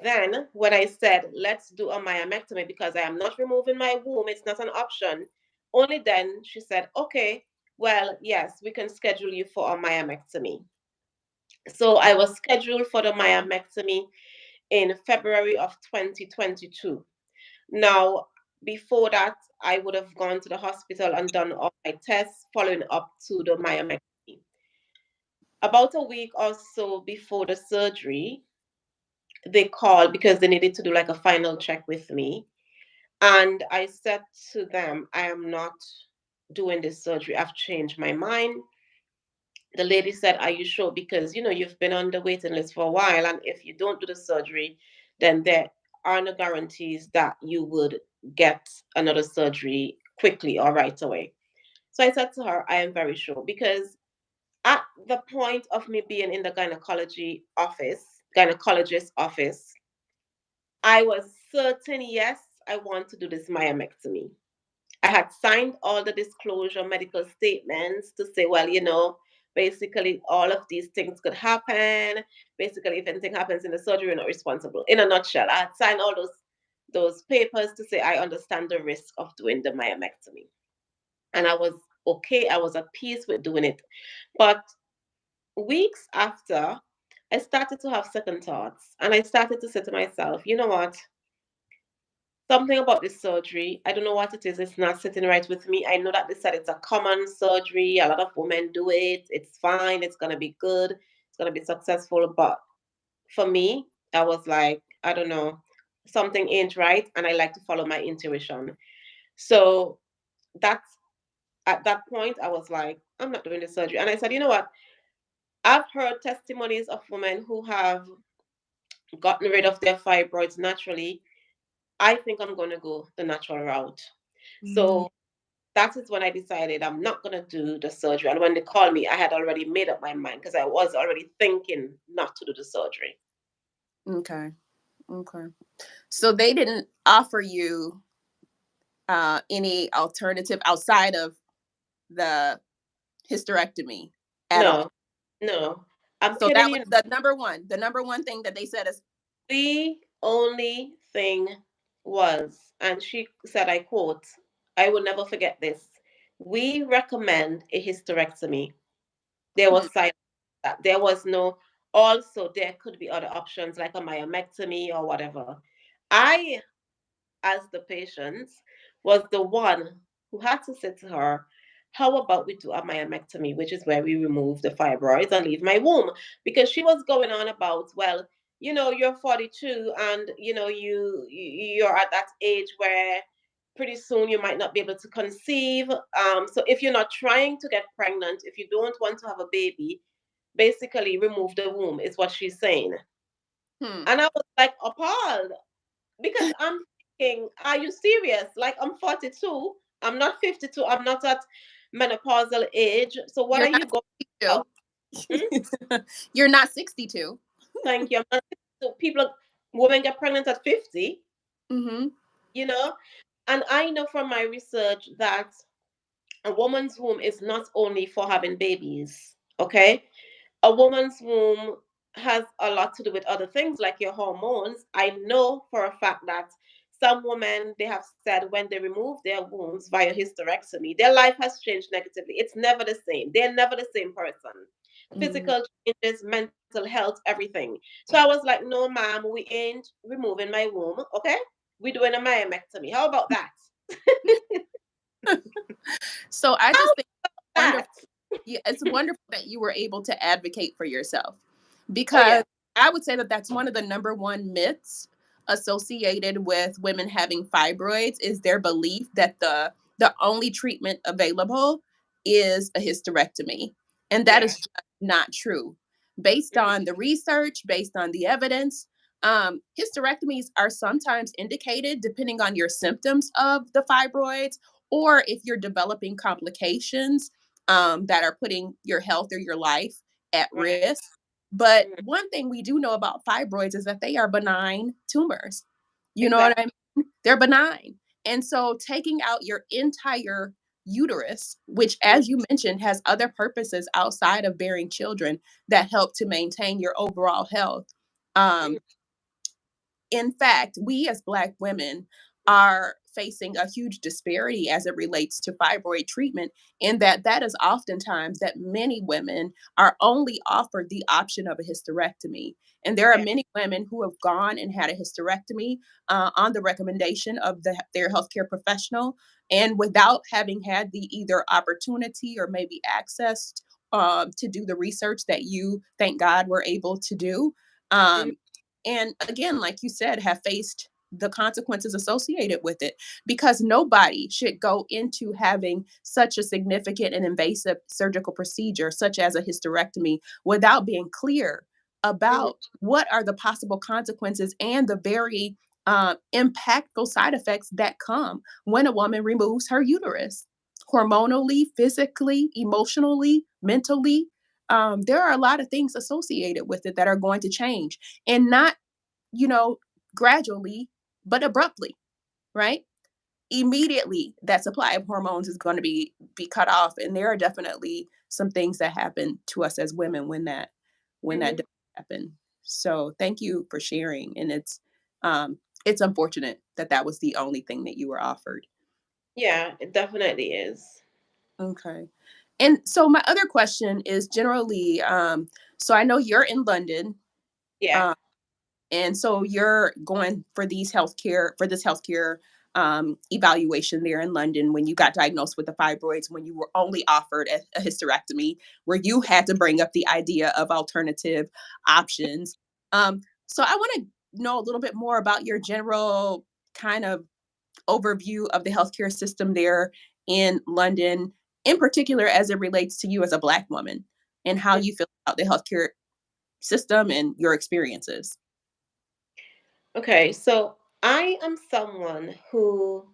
S2: then, when I said, let's do a myomectomy because I am not removing my womb, it's not an option, only then she said, okay, well, yes, we can schedule you for a myomectomy. So I was scheduled for the myomectomy in February of 2022. Now, before that, I would have gone to the hospital and done all my tests following up to the myomectomy. About a week or so before the surgery, they called because they needed to do like a final check with me. And I said to them, I am not doing this surgery. I've changed my mind. The lady said, are you sure? Because, you've been on the waiting list for a while. And if you don't do the surgery, then there are no guarantees that you would get another surgery quickly or right away. So I said to her, I am very sure. Because at the point of me being in the gynecologist's office, I was certain, yes, I want to do this myomectomy. I had signed all the disclosure medical statements to say, well, basically all of these things could happen. Basically, if anything happens in the surgery, you're not responsible. In a nutshell, I had signed all those papers to say I understand the risk of doing the myomectomy. And I was okay, I was at peace with doing it. But weeks after, I started to have second thoughts and I started to say to myself, you know what? something about this surgery. I don't know what it is. It's not sitting right with me. I know that they said it's a common surgery. A lot of women do it. It's fine. It's gonna be good. It's gonna be successful. But for me, I was like, I don't know, something ain't right, and I like to follow my intuition. So that's at that point, I was like, I'm not doing the surgery. And I said, you know what? I've heard testimonies of women who have gotten rid of their fibroids naturally. I think I'm going to go the natural route.
S1: Mm,
S2: So that is when I decided I'm not going to do the surgery. And when they called me, I had already made up my mind because I was already thinking not to do the surgery.
S1: okay. Okay. So they didn't offer you any alternative outside of the hysterectomy at all.
S2: No, no. I'm
S1: So
S2: kidding
S1: that was
S2: you.
S1: the number one thing that they said is,
S2: The only thing was, and she said, I quote, I will never forget this. We recommend a hysterectomy. There
S1: hmm,
S2: was silence. That there was no, also, there could be other options like a myomectomy or whatever. I, as the patient, was the one who had to say to her, how about we do a myomectomy, which is where we remove the fibroids and leave my womb? Because she was going on about, well, you're 42 and you're at that age where pretty soon you might not be able to conceive. So if you're not trying to get pregnant, if you don't want to have a baby, basically remove the womb is what she's saying.
S1: hmm,
S2: And I was like appalled because I'm thinking, are you serious? Like I'm 42, I'm not 52, I'm not at menopausal age. So what
S1: you're
S2: are you going
S1: not
S2: about?
S1: 62.
S2: Hmm?
S1: You're not 62.
S2: Thank you. I'm not 52. Women get pregnant at 50,
S1: Mm-hmm.
S2: you know? And I know from my research that a woman's womb is not only for having babies, okay? A woman's womb has a lot to do with other things like your hormones. I know for a fact that some women, they have said when they remove their wombs via hysterectomy, their life has changed negatively. It's never the same. They're never the same person.
S1: Mm-hmm.
S2: Physical changes, mental health, everything. So I was like, no, ma'am, we ain't removing my womb, okay? We're doing a myomectomy. How about that?
S1: So I
S2: How
S1: just think it's
S2: that?
S1: wonderful. Yeah, it's wonderful that you were able to advocate for yourself,
S2: Oh,
S1: because
S2: yeah.
S1: I would say that that's one of the number one myths associated with women having fibroids is their belief that the only treatment available is a hysterectomy. And that is
S2: Yeah.
S1: just not true. Based
S2: Mhm.
S1: on the research, based on the evidence, hysterectomies are sometimes indicated depending on your symptoms of the fibroids, or if you're developing complications that are putting your health or your life at
S2: Right.
S1: risk. But
S2: Mhm.
S1: one thing we do know about fibroids is that they are benign tumors. You know what
S2: Exactly.
S1: I mean? They're benign. And so taking out your entire uterus, which,
S2: Mhm.
S1: as you mentioned, has other purposes outside of bearing children that help to maintain your overall health.
S2: Mhm.
S1: Um, in fact, we as Black women are facing a huge disparity as it relates to fibroid treatment, in that that is oftentimes that many women are only offered the option of a hysterectomy. And there are
S2: Yeah.
S1: many women who have gone and had a hysterectomy on the recommendation of their healthcare professional, and without having had the either opportunity or maybe access to do the research that you, thank God, were able to do.
S2: Mhm.
S1: Um, and again, like you said, have faced the consequences associated with it, because nobody should go into having such a significant and invasive surgical procedure such as a hysterectomy without being clear
S2: Mhm.
S1: about what are the possible consequences and the very impactful side effects that come when a woman removes her uterus, hormonally, physically, emotionally, mentally. There are a lot of things associated with it that are going to change, and not, you know, gradually, but abruptly, right? Immediately, that supply of hormones is going to be cut off, and there are definitely some things that happen to us as women when that
S2: Mhm.
S1: does happen. So, thank you for sharing, and it's unfortunate that that was the only thing that you were offered.
S2: Yeah, it definitely is.
S1: Okay. And so my other question is generally, so I know you're in London,
S2: Yeah.
S1: um, And so you're going for this healthcare evaluation there in London when you got diagnosed with the fibroids, when you were only offered a hysterectomy, where you had to bring up the idea of alternative options. So I want to know a little bit more about your general kind of overview of the healthcare system there in London, in particular as it relates to you as a Black woman, and how you feel about the healthcare system and your experiences.
S2: Okay, so I am someone who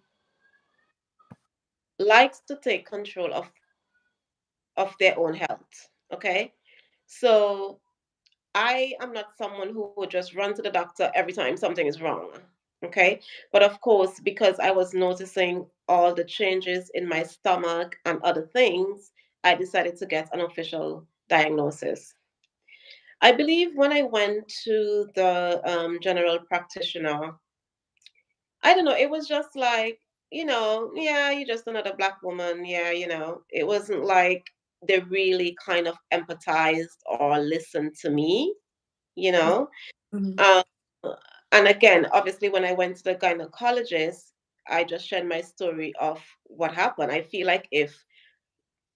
S2: likes to take control of their own health. Okay, so I am not someone who would just run to the doctor every time something is wrong. Okay. But of course, because I was noticing all the changes in my stomach and other things, I decided to get an official diagnosis. I believe when I went to the general practitioner, I don't know, it was just like, yeah, you're just another Black woman. Yeah, it wasn't like they really kind of empathized or listened to me, you know.
S1: Mhm.
S2: Um, and again, obviously, when I went to the gynecologist, I just shared my story of what happened. I feel like if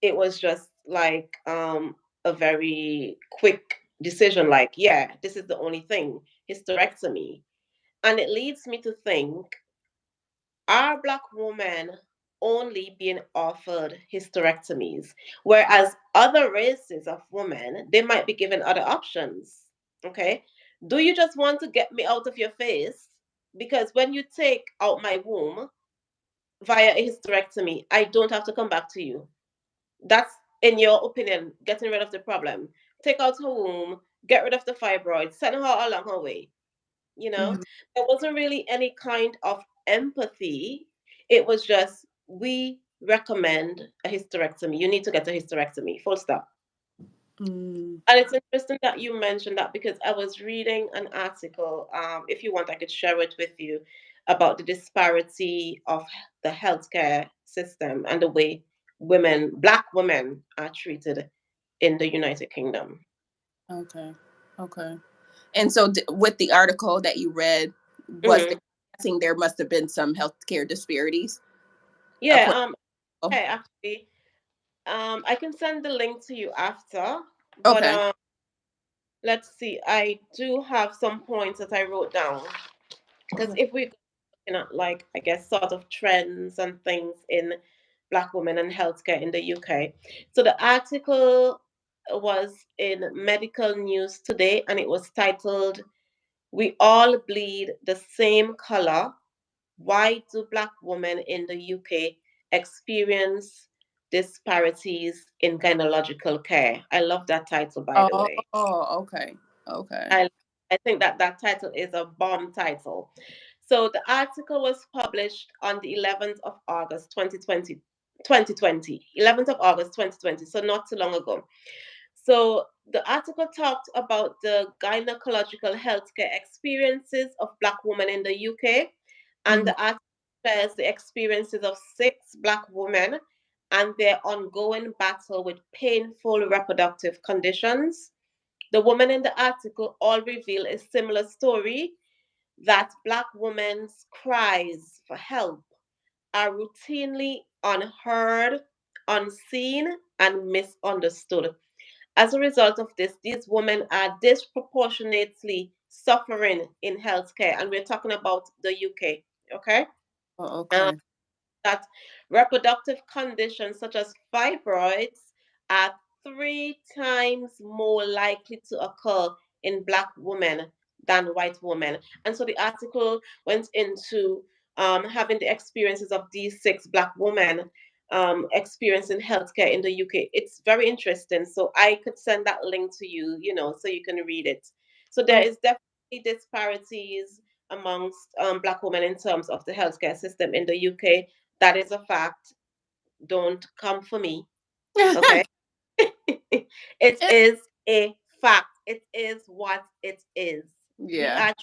S2: it was just like a very quick decision, like, yeah, this is the only thing, hysterectomy. And it leads me to think, are Black women only being offered hysterectomies, whereas other races of women, they might be given other options? Okay. Do you just want to get me out of your face? Because when you take out my womb via a hysterectomy, I don't have to come back to you. That's, in your opinion, getting rid of the problem. Take out her womb, get rid of the fibroids, send her along her way. you know
S1: Mhm.
S2: there wasn't really any kind of empathy. It was just, we recommend a hysterectomy, you need to get a hysterectomy, full stop.
S1: Mm.
S2: And it's interesting that you mentioned that, because I was reading an article, if you want I could share it with you, about the disparity of the healthcare system and the way Black women are treated in the United Kingdom.
S1: Okay. Okay. And so, with the article that you read, was there,
S2: Hmm.
S1: I think there must have been some healthcare disparities
S2: Yeah,
S1: according. Oh,
S2: actually, I can send the link to you after, but
S1: okay.
S2: let's see. I do have some points that I wrote down, because
S1: Okay.
S2: if we're looking at, like, I guess, sort of trends and things in Black women and healthcare in the UK. So the article was in Medical News Today, and it was titled, "We All Bleed the Same Color. Why do Black women in the UK experience disparities in gynecological care?" I love that title, by the
S1: Oh,
S2: way.
S1: okay. Okay.
S2: I, I think that that title is a bomb title. So the article was published on the 11th of August, 2020, 11th of August 2020, so not too long ago. So the article talked about the gynecological healthcare experiences of Black women in the UK, and
S1: Mhm.
S2: the article shares the experiences of 6 Black women and their ongoing battle with painful reproductive conditions. The women in the article all reveal a similar story, that Black women's cries for help are routinely unheard, unseen, and misunderstood. As a result of this, these women are disproportionately suffering in healthcare, and we're talking about the UK. Okay.
S1: Oh,
S2: Um,
S1: okay.
S2: that reproductive conditions such as fibroids are 3 times more likely to occur in Black women than white women. And so the article went into having the experiences of these 6 Black women experiencing healthcare in the UK. It's very interesting. So I could send that link to you, so you can read it. So there
S1: Oh.
S2: is definitely disparities amongst Black women in terms of the healthcare system in the UK. That is a fact. Don't come for me. Okay. It
S1: It,
S2: is a fact. It is what it is. We
S1: yeah.
S2: are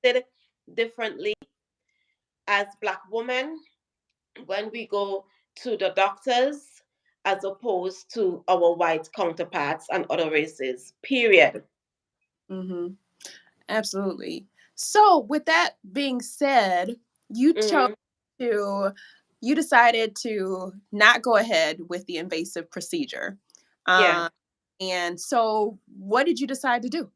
S2: treated differently as Black women when we go to the doctors, as opposed to our white counterparts and other races. Period.
S1: Hmm. Absolutely. So, with that being said, you chose
S2: Hmm.
S1: to, you decided to not go ahead with the invasive procedure.
S2: Yeah.
S1: Um, and so, what did you decide to do?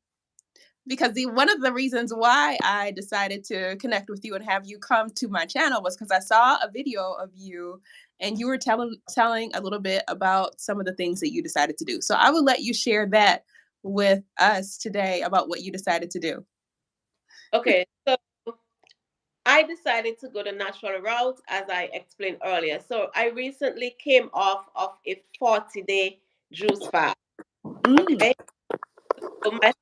S1: Because one of the reasons why I decided to connect with you and have you come to my channel was because I saw a video of you and you were telling a little bit about some of the things that you decided to do. So I will let you share that with us today about what you decided to do.
S2: Okay. So I decided to go the natural route, as I explained earlier. So I recently came off of a 40-day juice fast.
S1: Mm.
S2: Okay. So my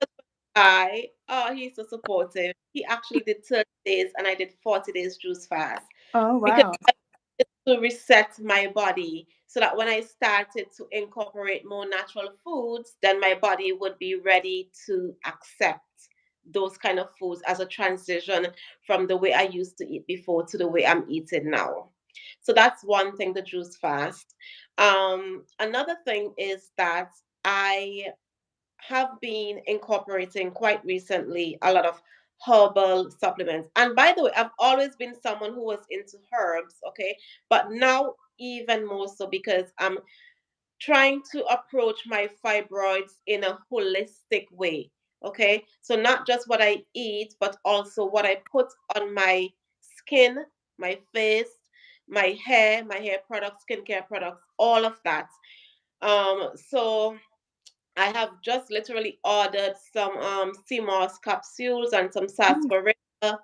S2: he's so supportive. He actually did 30 days and I did 40 days juice fast
S1: Oh
S2: because
S1: wow.
S2: I wanted to reset my body so that when I started to incorporate more natural foods, then my body would be ready to accept those kind of foods as a transition from the way I used to eat before to the way I'm eating now. So that's one thing, the juice fast. Another thing is that I have been incorporating quite recently a lot of herbal supplements. And by the way, I've always been someone who was into herbs, okay? But now even more so because I'm trying to approach my fibroids in a holistic way, okay? So not just what I eat, but also what I put on my skin, my face, my hair products, skincare products, all of that. So I have just literally ordered some sea moss capsules and some
S1: Mm.
S2: sarsaparilla,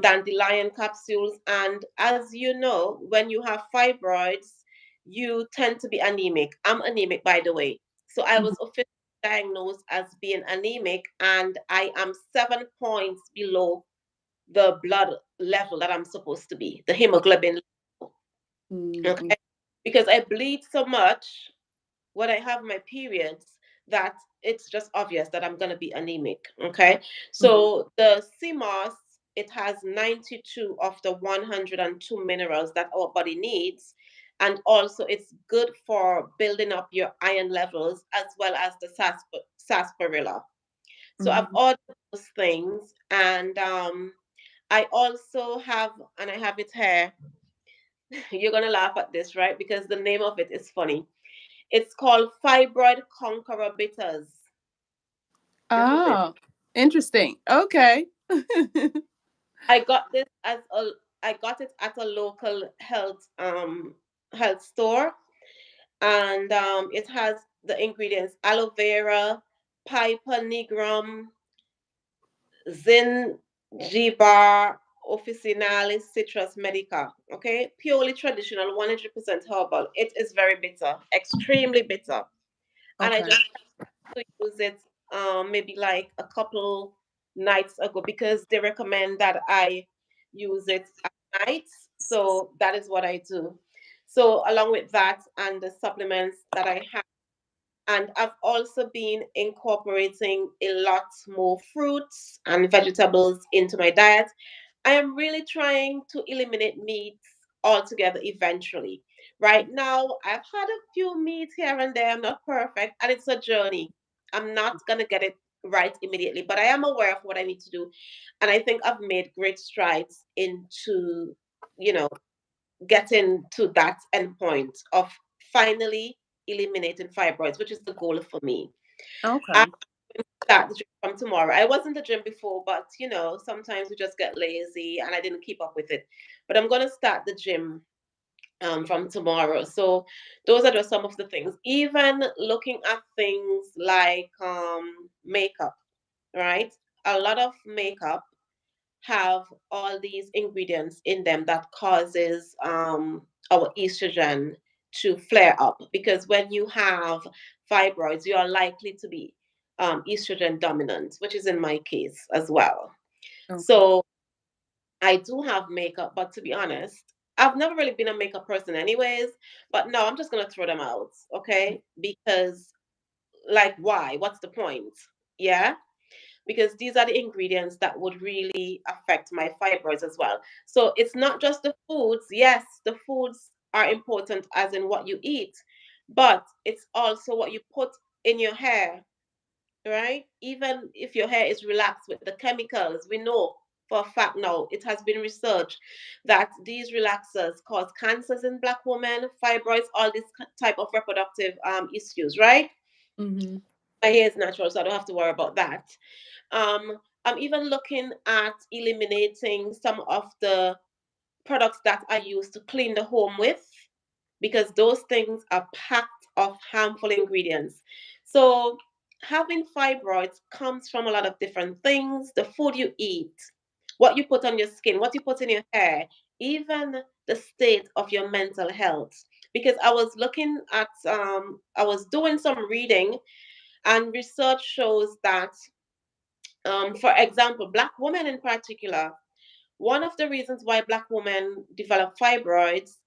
S2: dandelion capsules. And as you know, when you have fibroids, you tend to be anemic. I'm anemic, by the way. So I
S1: Mhm.
S2: was officially diagnosed as being anemic, and I am 7 points below the blood level that I'm supposed to be, the hemoglobin level.
S1: Mm.
S2: Okay. Because I bleed so much when I have my periods that it's just obvious that I'm going to be anemic. Okay.
S1: Mhm.
S2: So the CMOS, it has 92 of the 102 minerals that our body needs. And also, it's good for building up your iron levels as well as the sarsaparilla. So I've
S1: Mhm.
S2: ordered those things. And I also have, and I have it here. You're going to laugh at this, right? Because the name of it is funny. It's called Fibroid Conqueror Bitters. This is it.
S1: Oh, interesting. Okay.
S2: I got this as a I got it at a local health store, and it has the ingredients: aloe vera, piper nigrum, zingiber officinalis, citrus medica. Okay, purely traditional, 100% herbal. It is very bitter, extremely bitter, and I
S1: Okay.
S2: just to use it maybe like a couple nights ago because they recommend that I use it at night. So that is what I do. So along with that and the supplements that I have, and I've also been incorporating a lot more fruits and vegetables into my diet. I am really trying to eliminate meats altogether eventually. Right now, I've had a few meats here and there. I'm not perfect, and it's a journey. I'm not going to get it right immediately, but I am aware of what I need to do. And I think I've made great strides into, you know, getting to that end point of finally eliminating fibroids, which is the goal for me. I
S1: Okay.
S2: start the gym from tomorrow. I was in the gym before, but sometimes we just get lazy and I didn't keep up with it. But I'm gonna start the gym from tomorrow. So those are just some of the things. Even looking at things like makeup, right? A lot of makeup have all these ingredients in them that causes our estrogen to flare up because when you have fibroids you are likely to be estrogen dominant, which is in my case as well.
S1: Okay.
S2: So I do have makeup, but to be honest, I've never really been a makeup person anyways. But no, I'm just gonna throw them out, okay? Because like why, what's the point? Yeah, because these are the ingredients that would really affect my fibroids as well. So it's not just the foods. Yes, the foods are important, as in what you eat, but it's also what you put in your hair, right? Even if your hair is relaxed with the chemicals, we know for a fact now, it has been researched that these relaxers cause cancers in black women, fibroids, all this type of reproductive issues, right?
S1: Mm-hmm.
S2: My hair is natural, so I don't have to worry about that. I'm even looking at eliminating some of the products that I use to clean the home with, because those things are packed of harmful ingredients. So having fibroids comes from a lot of different things: the food you eat, what you put on your skin, what you put in your hair, even the state of your mental health. Because I was doing some reading, and research shows that, for example, black women in particular, one of the reasons why black women develop fibroids,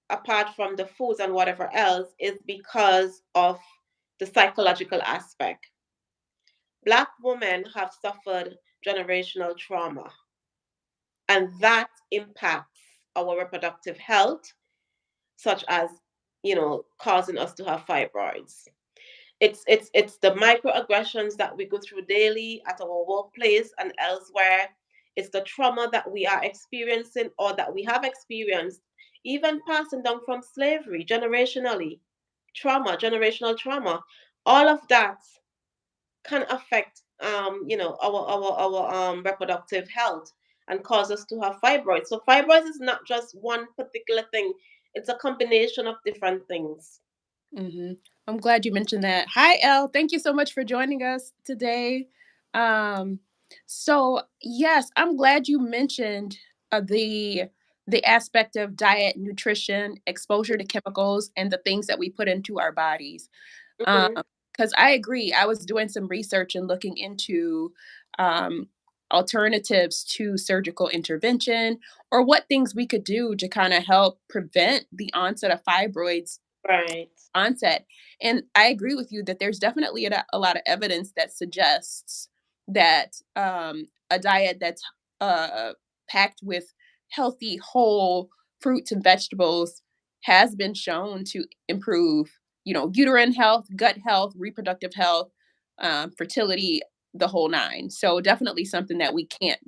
S2: apart from the foods and whatever else, is because of the psychological aspect. Black women have suffered generational trauma, and that impacts our reproductive health, such as, causing us to have fibroids. It's the microaggressions that we go through daily at our workplace and elsewhere. It's the trauma that we are experiencing or that we have experienced, even passing down from slavery generationally. Trauma, generational trauma, all of that can affect, our reproductive health and cause us to have fibroids. So fibroids is not just one particular thing; it's a combination of different things.
S1: Mm-hmm. I'm glad you mentioned that. Hi, Elle. Thank you so much for joining us today. Um, so yes, I'm glad you mentioned the aspect of diet, nutrition, exposure to chemicals, and the things that we put into our bodies.
S2: Hmm.
S1: Because I agree. I was doing some research and looking into um, alternatives to surgical intervention, or what things we could do to kind of help prevent the onset of fibroids
S2: Right.
S1: onset. And I agree with you that there's definitely a lot of evidence that suggests that a diet that's uh, packed with healthy, whole fruits and vegetables has been shown to improve, uterine health, gut health, reproductive health, fertility, the whole nine. So definitely something that we can't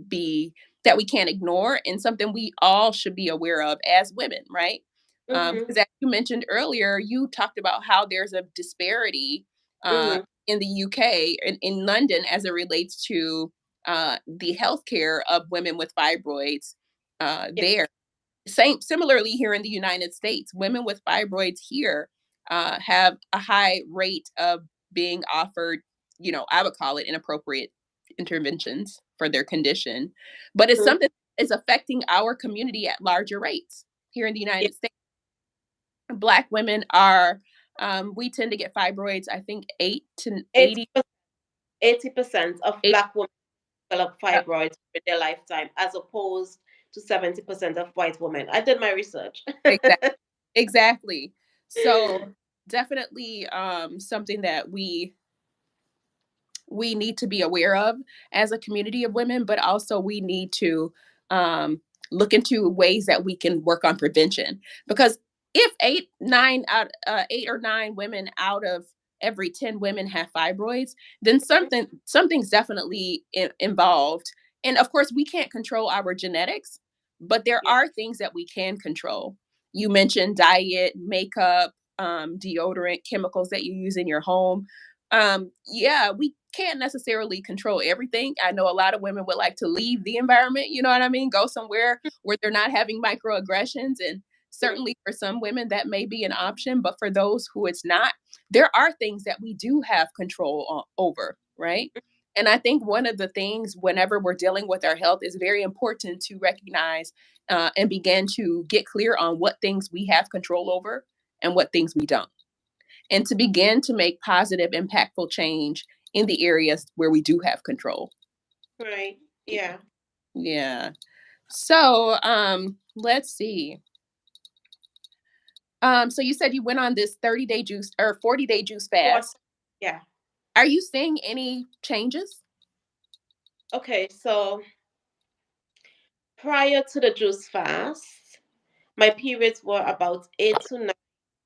S1: ignore, and something we all should be aware of as women, right?
S2: Hmm.
S1: Because as you mentioned earlier, you talked about how there's a disparity
S2: Hmm.
S1: in the UK and in London as it relates to the healthcare of women with fibroids
S2: Yeah.
S1: there. Similarly, here in the United States, women with fibroids here have a high rate of being offered, I would call it inappropriate interventions for their condition, but it's
S2: Mhm.
S1: something that's affecting our community at larger rates here in the
S2: Yeah.
S1: United States. Black women are, we tend to get fibroids, I think 8 to
S2: 80,
S1: 80,
S2: 80% of
S1: 80
S2: black women develop
S1: uh,
S2: fibroids in their lifetime, as opposed to 70% of white women. I did my research.
S1: exactly. Exactly. So definitely something that we need to be aware of as a community of women, but also we need to look into ways that we can work on prevention. Because if 8 or 9 women out of every 10 women have fibroids, then something's definitely involved. And of course, we can't control our genetics, but there
S2: Yeah.
S1: are things that we can control. You mentioned diet, makeup, deodorant, chemicals that you use in your home. Yeah, we can't necessarily control everything. I know a lot of women would like to leave the environment, you know what I mean? Go somewhere where they're not having microaggressions. And
S2: Mhm.
S1: certainly for some women, that may be an option. But for those who it's not, there are things that we do have control over, right? And I think one of the things, whenever we're dealing with our health, is very important to recognize and begin to get clear on what things we have control over and what things we don't, and to begin to make positive, impactful change in the areas where we do have control.
S2: Right. Yeah.
S1: Yeah. So let's see. So you said you went on this 30-day juice or 40-day juice
S2: What?
S1: fast.
S2: Yeah.
S1: Are you seeing any changes?
S2: Okay. So prior to the juice fast, my periods were about 8 to 9,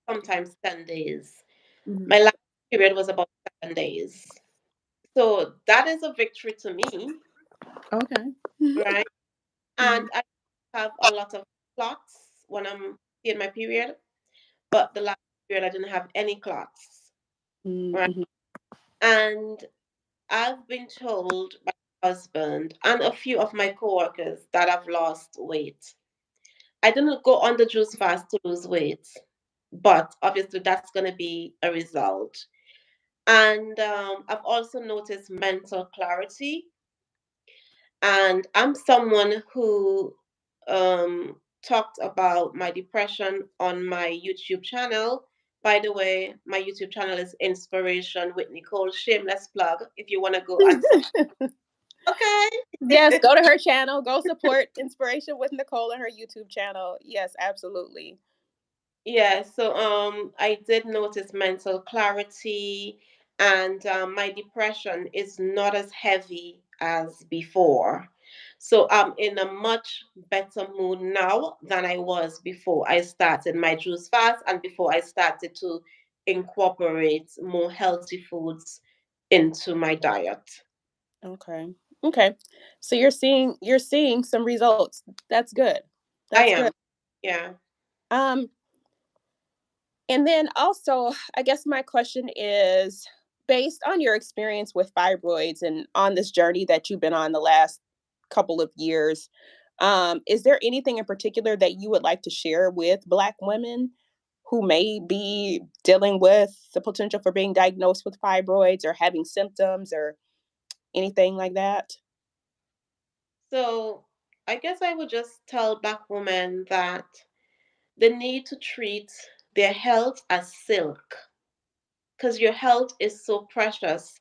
S2: sometimes 10 days.
S1: Mhm.
S2: My last period was about 7 days. So that is a victory to me,
S1: Okay.
S2: right?
S1: Mhm.
S2: And I have a lot of clots when I'm in my period, but the last period I didn't have any clots, right?
S1: Mhm.
S2: And I've been told by my husband and a few of my coworkers that I've lost weight. I didn't go on the juice fast to lose weight, but obviously that's going to be a result. And I've also noticed mental clarity. And I'm someone who talked about my depression on my YouTube channel. By the way, my YouTube channel is Inspiration with Nicole. Shameless plug if you want to go and subscribe.
S1: Yes,
S2: Okay.
S1: go to her channel. Go support Inspiration with Nicole and her YouTube channel. Yes, absolutely.
S2: Yeah, so I did notice mental clarity, and my depression is not as heavy as before. So I'm in a much better mood now than I was before I started my juice fast and before I started to incorporate more healthy foods into my diet.
S1: Okay. Okay. So you're seeing some results. That's good.
S2: I
S1: That's good.
S2: am. Yeah.
S1: Um and then also, I guess my question is, based on your experience with fibroids and on this journey that you've been on the last couple of years, is there anything in particular that you would like to share with Black women who may be dealing with the potential for being diagnosed with fibroids or having symptoms or anything like that?
S2: So I guess I would just tell Black women that they need to treat their health as silk because your health is so precious.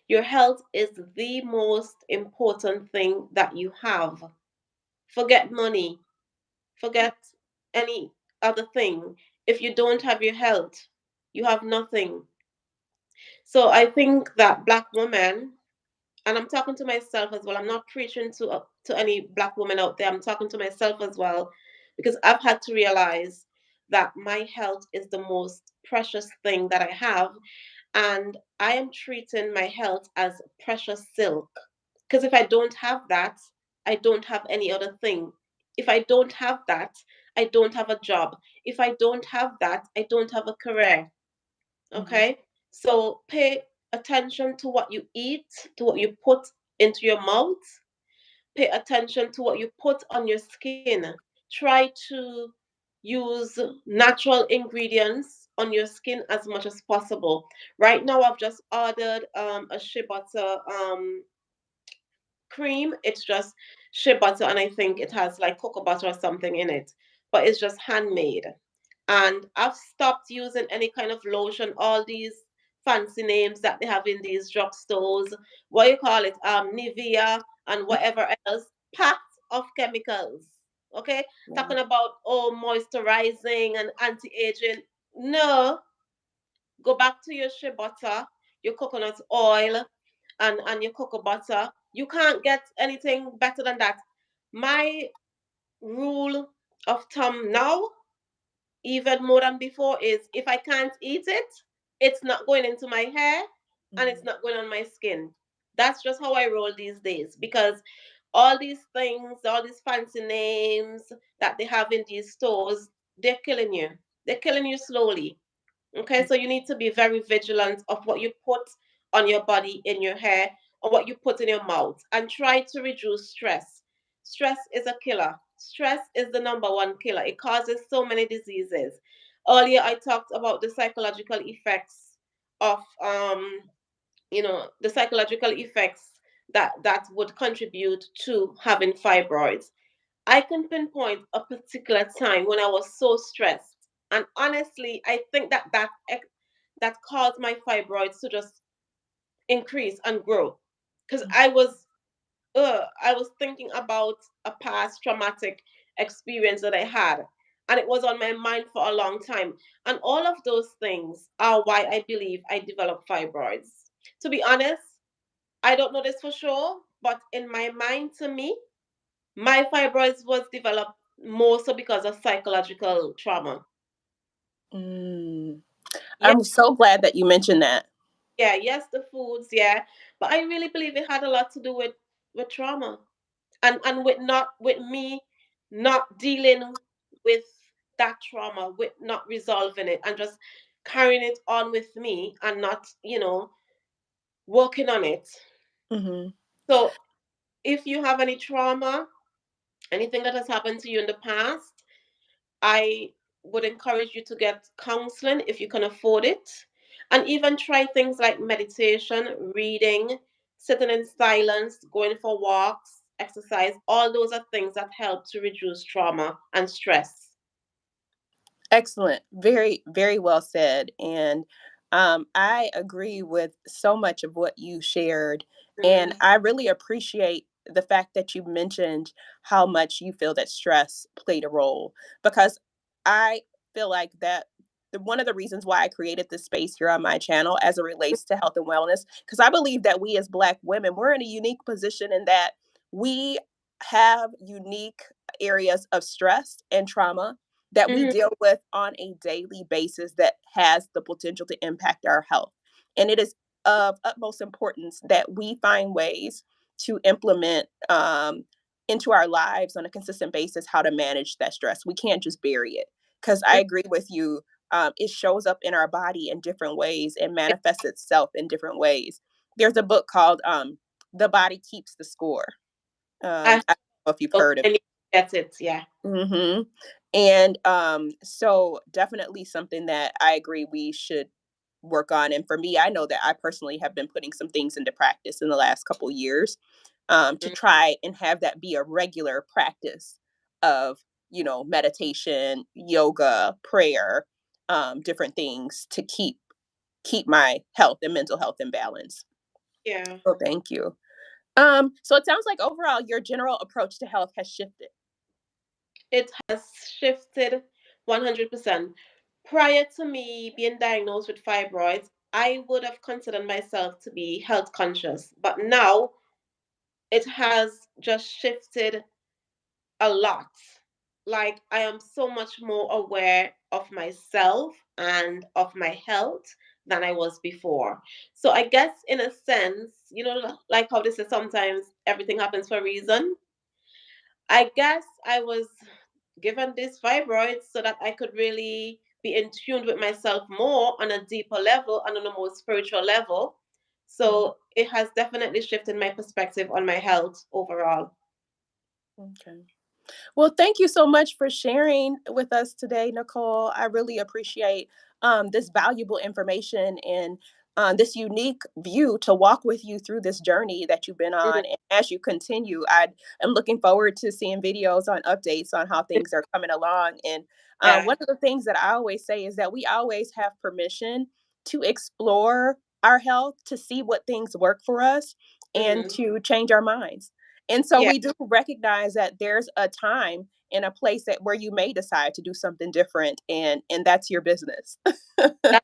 S2: Your health is the most important thing that you have. Forget money, forget any other thing. If you don't have your health, you have nothing. So I think that Black women, and I'm talking to myself as well. I'm not preaching to any Black woman out there. I'm talking to myself as well because I've had to realize that my health is the most precious thing that I have, and I am treating my health as precious silk. Because if I don't have that, I don't have any other thing. If I don't have that, I don't have a job. If I don't have that, I don't have a career.
S1: Mhm.
S2: Okay? So pay attention to what you eat, to what you put into your mouth. Pay attention to what you put on your skin. Try to use natural ingredients on your skin as much as possible. Right now, I've just ordered a shea butter cream. It's just shea butter, and I think it has like cocoa butter or something in it, but it's just handmade. And I've stopped using any kind of lotion, all these fancy names that they have in these drugstores. What you call it? Nivea and whatever else, packed of chemicals. Okay,
S1: Yeah.
S2: talking about moisturizing and anti-aging. No, go back to your shea butter, your coconut oil, and your cocoa butter. You can't get anything better than that. My rule of thumb now, even more than before, is if I can't eat it, it's not going into my hair and it's
S1: Mhm.
S2: not going on my skin. That's just how I roll these days because all these things, all these fancy names that they have in these stores, they're killing you. They're killing you slowly. Okay, so you need to be very vigilant of what you put on your body, in your hair, or what you put in your mouth, and try to reduce stress. Stress is a killer. Stress is the number one killer. It causes so many diseases. Earlier, I talked about the psychological effects of, the psychological effects that would contribute to having fibroids. I can pinpoint a particular time when I was so stressed. And honestly, I think that caused my fibroids to just increase and grow. Because I was thinking about a past traumatic experience that I had. And it was on my mind for a long time. And all of those things are why I believe I developed fibroids. To be honest, I don't know this for sure, but in my mind, to me, my fibroids was developed more so because of psychological trauma.
S1: Mm.
S2: Yeah,
S1: I'm so glad that you mentioned that.
S2: Yeah, yes, the foods, yeah. But I really believe it had a lot to do with trauma. And with not with me not dealing with that trauma, with not resolving it and just carrying it on with me and not, working on it.
S1: Hmm.
S2: So if you have any trauma, anything that has happened to you in the past, I would encourage you to get counseling if you can afford it. And even try things like meditation, reading, sitting in silence, going for walks, exercise. All those are things that help to reduce trauma and stress.
S1: Excellent. Very, very well said. And I agree with so much of what you shared. And
S2: Mm,
S1: I really appreciate the fact that you mentioned how much you feel that stress played a role, because I feel like that one of the reasons why I created this space here on my channel as it relates to health and wellness, because I believe that we as Black women, we're in a unique position in that we have unique areas of stress and trauma that we
S2: mhm,
S1: deal with on a daily basis that has the potential to impact our health. And it is of utmost importance that we find ways to implement into our lives on a consistent basis how to manage that stress. We can't just bury it, because I
S2: mm,
S1: agree with you. It shows up in our body in different ways and manifests itself in different ways. There's a book called The Body Keeps the Score.
S2: I
S1: I don't know if you've
S2: hope
S1: heard of
S2: I need to get it. Yeah.
S1: it. And so definitely something that I agree we should work on. And for me, I know that I personally have been putting some things into practice in the last couple years, to
S2: Mm,
S1: try and have that be a regular practice of, meditation, yoga, prayer, different things to keep my health and mental health in balance.
S2: yeah.
S1: So thank you. So it sounds like overall your general approach to health has shifted.
S2: It has shifted 100%. Prior to me being diagnosed with fibroids, I would have considered myself to be health conscious. But now it has just shifted a lot. Like, I am so much more aware of myself and of my health than I was before. So, I guess, in a sense, like how they say sometimes everything happens for a reason. I guess I was given these fibroids so that I could really be in tune with myself more on a deeper level and on a more spiritual level.
S1: Mhm.
S2: So it has definitely shifted my perspective on my health overall.
S1: Okay. Well, thank you so much for sharing with us today, Nicole. I really appreciate this valuable information and this unique view to walk with you through this journey that you've been
S2: Mhm.
S1: on. And as you continue, I am looking forward to seeing videos on updates on how things are coming along. And
S2: Yeah.
S1: one of the things that I always say is that we always have permission to explore our health, to see what things work for us, and
S2: Hmm.
S1: to change our minds. And so
S2: Yeah.
S1: we do recognize that there's a time and a place that where you may decide to do something different, and that's your business.
S2: That,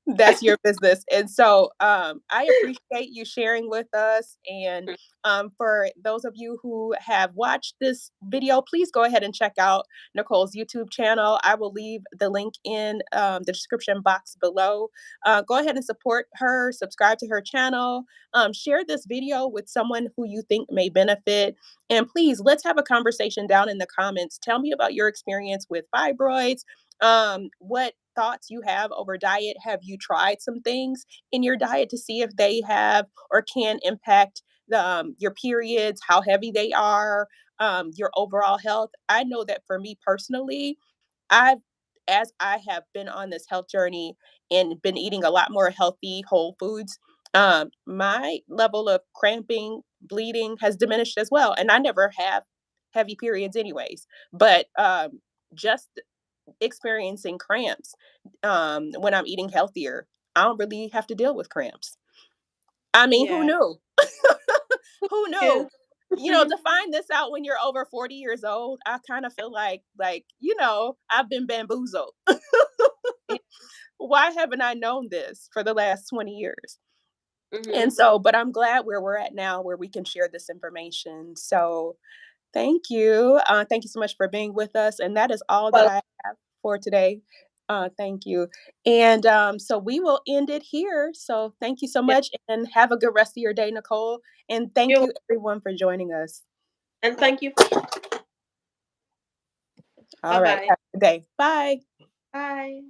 S1: That's your business. And so I appreciate you sharing with us. And for those of you who have watched this video, please go ahead and check out Nicole's YouTube channel. I will leave the link in the description box below. Go ahead and support her, subscribe to her channel, share this video with someone who you think may benefit. And please, let's have a conversation down in the comments. Tell me about your experience with fibroids, what thoughts you have over diet. Have you tried some things in your diet to see if they have or can impact your periods, how heavy they are, your overall health? I know that for me personally, I've as I have been on this health journey and been eating a lot more healthy whole foods, my level of cramping, bleeding has diminished as well. And I never have heavy periods anyways. But just experiencing cramps when I'm eating healthier, I don't really have to deal with cramps. I mean, who
S2: yeah.
S1: knew? Who
S2: Yes.
S1: knew? To find this out when you're over 40 years old, I kind of feel like I've been bamboozled.
S2: Yeah.
S1: Why haven't I known this for the last 20 years? And
S2: Hmm.
S1: so, but I'm glad where we're at now where we can share this information. So, thank you. Thank you so much for being with us. And that is all that
S2: Well,
S1: I have for today. Thank you. And so we will end it here. So thank you so
S2: Yeah.
S1: much and have a good rest of your day, Nicole. And thank
S2: You
S1: you everyone for joining us.
S2: and thank you. Bye
S1: All right.
S2: bye.
S1: Have a good day. Bye.
S2: Bye.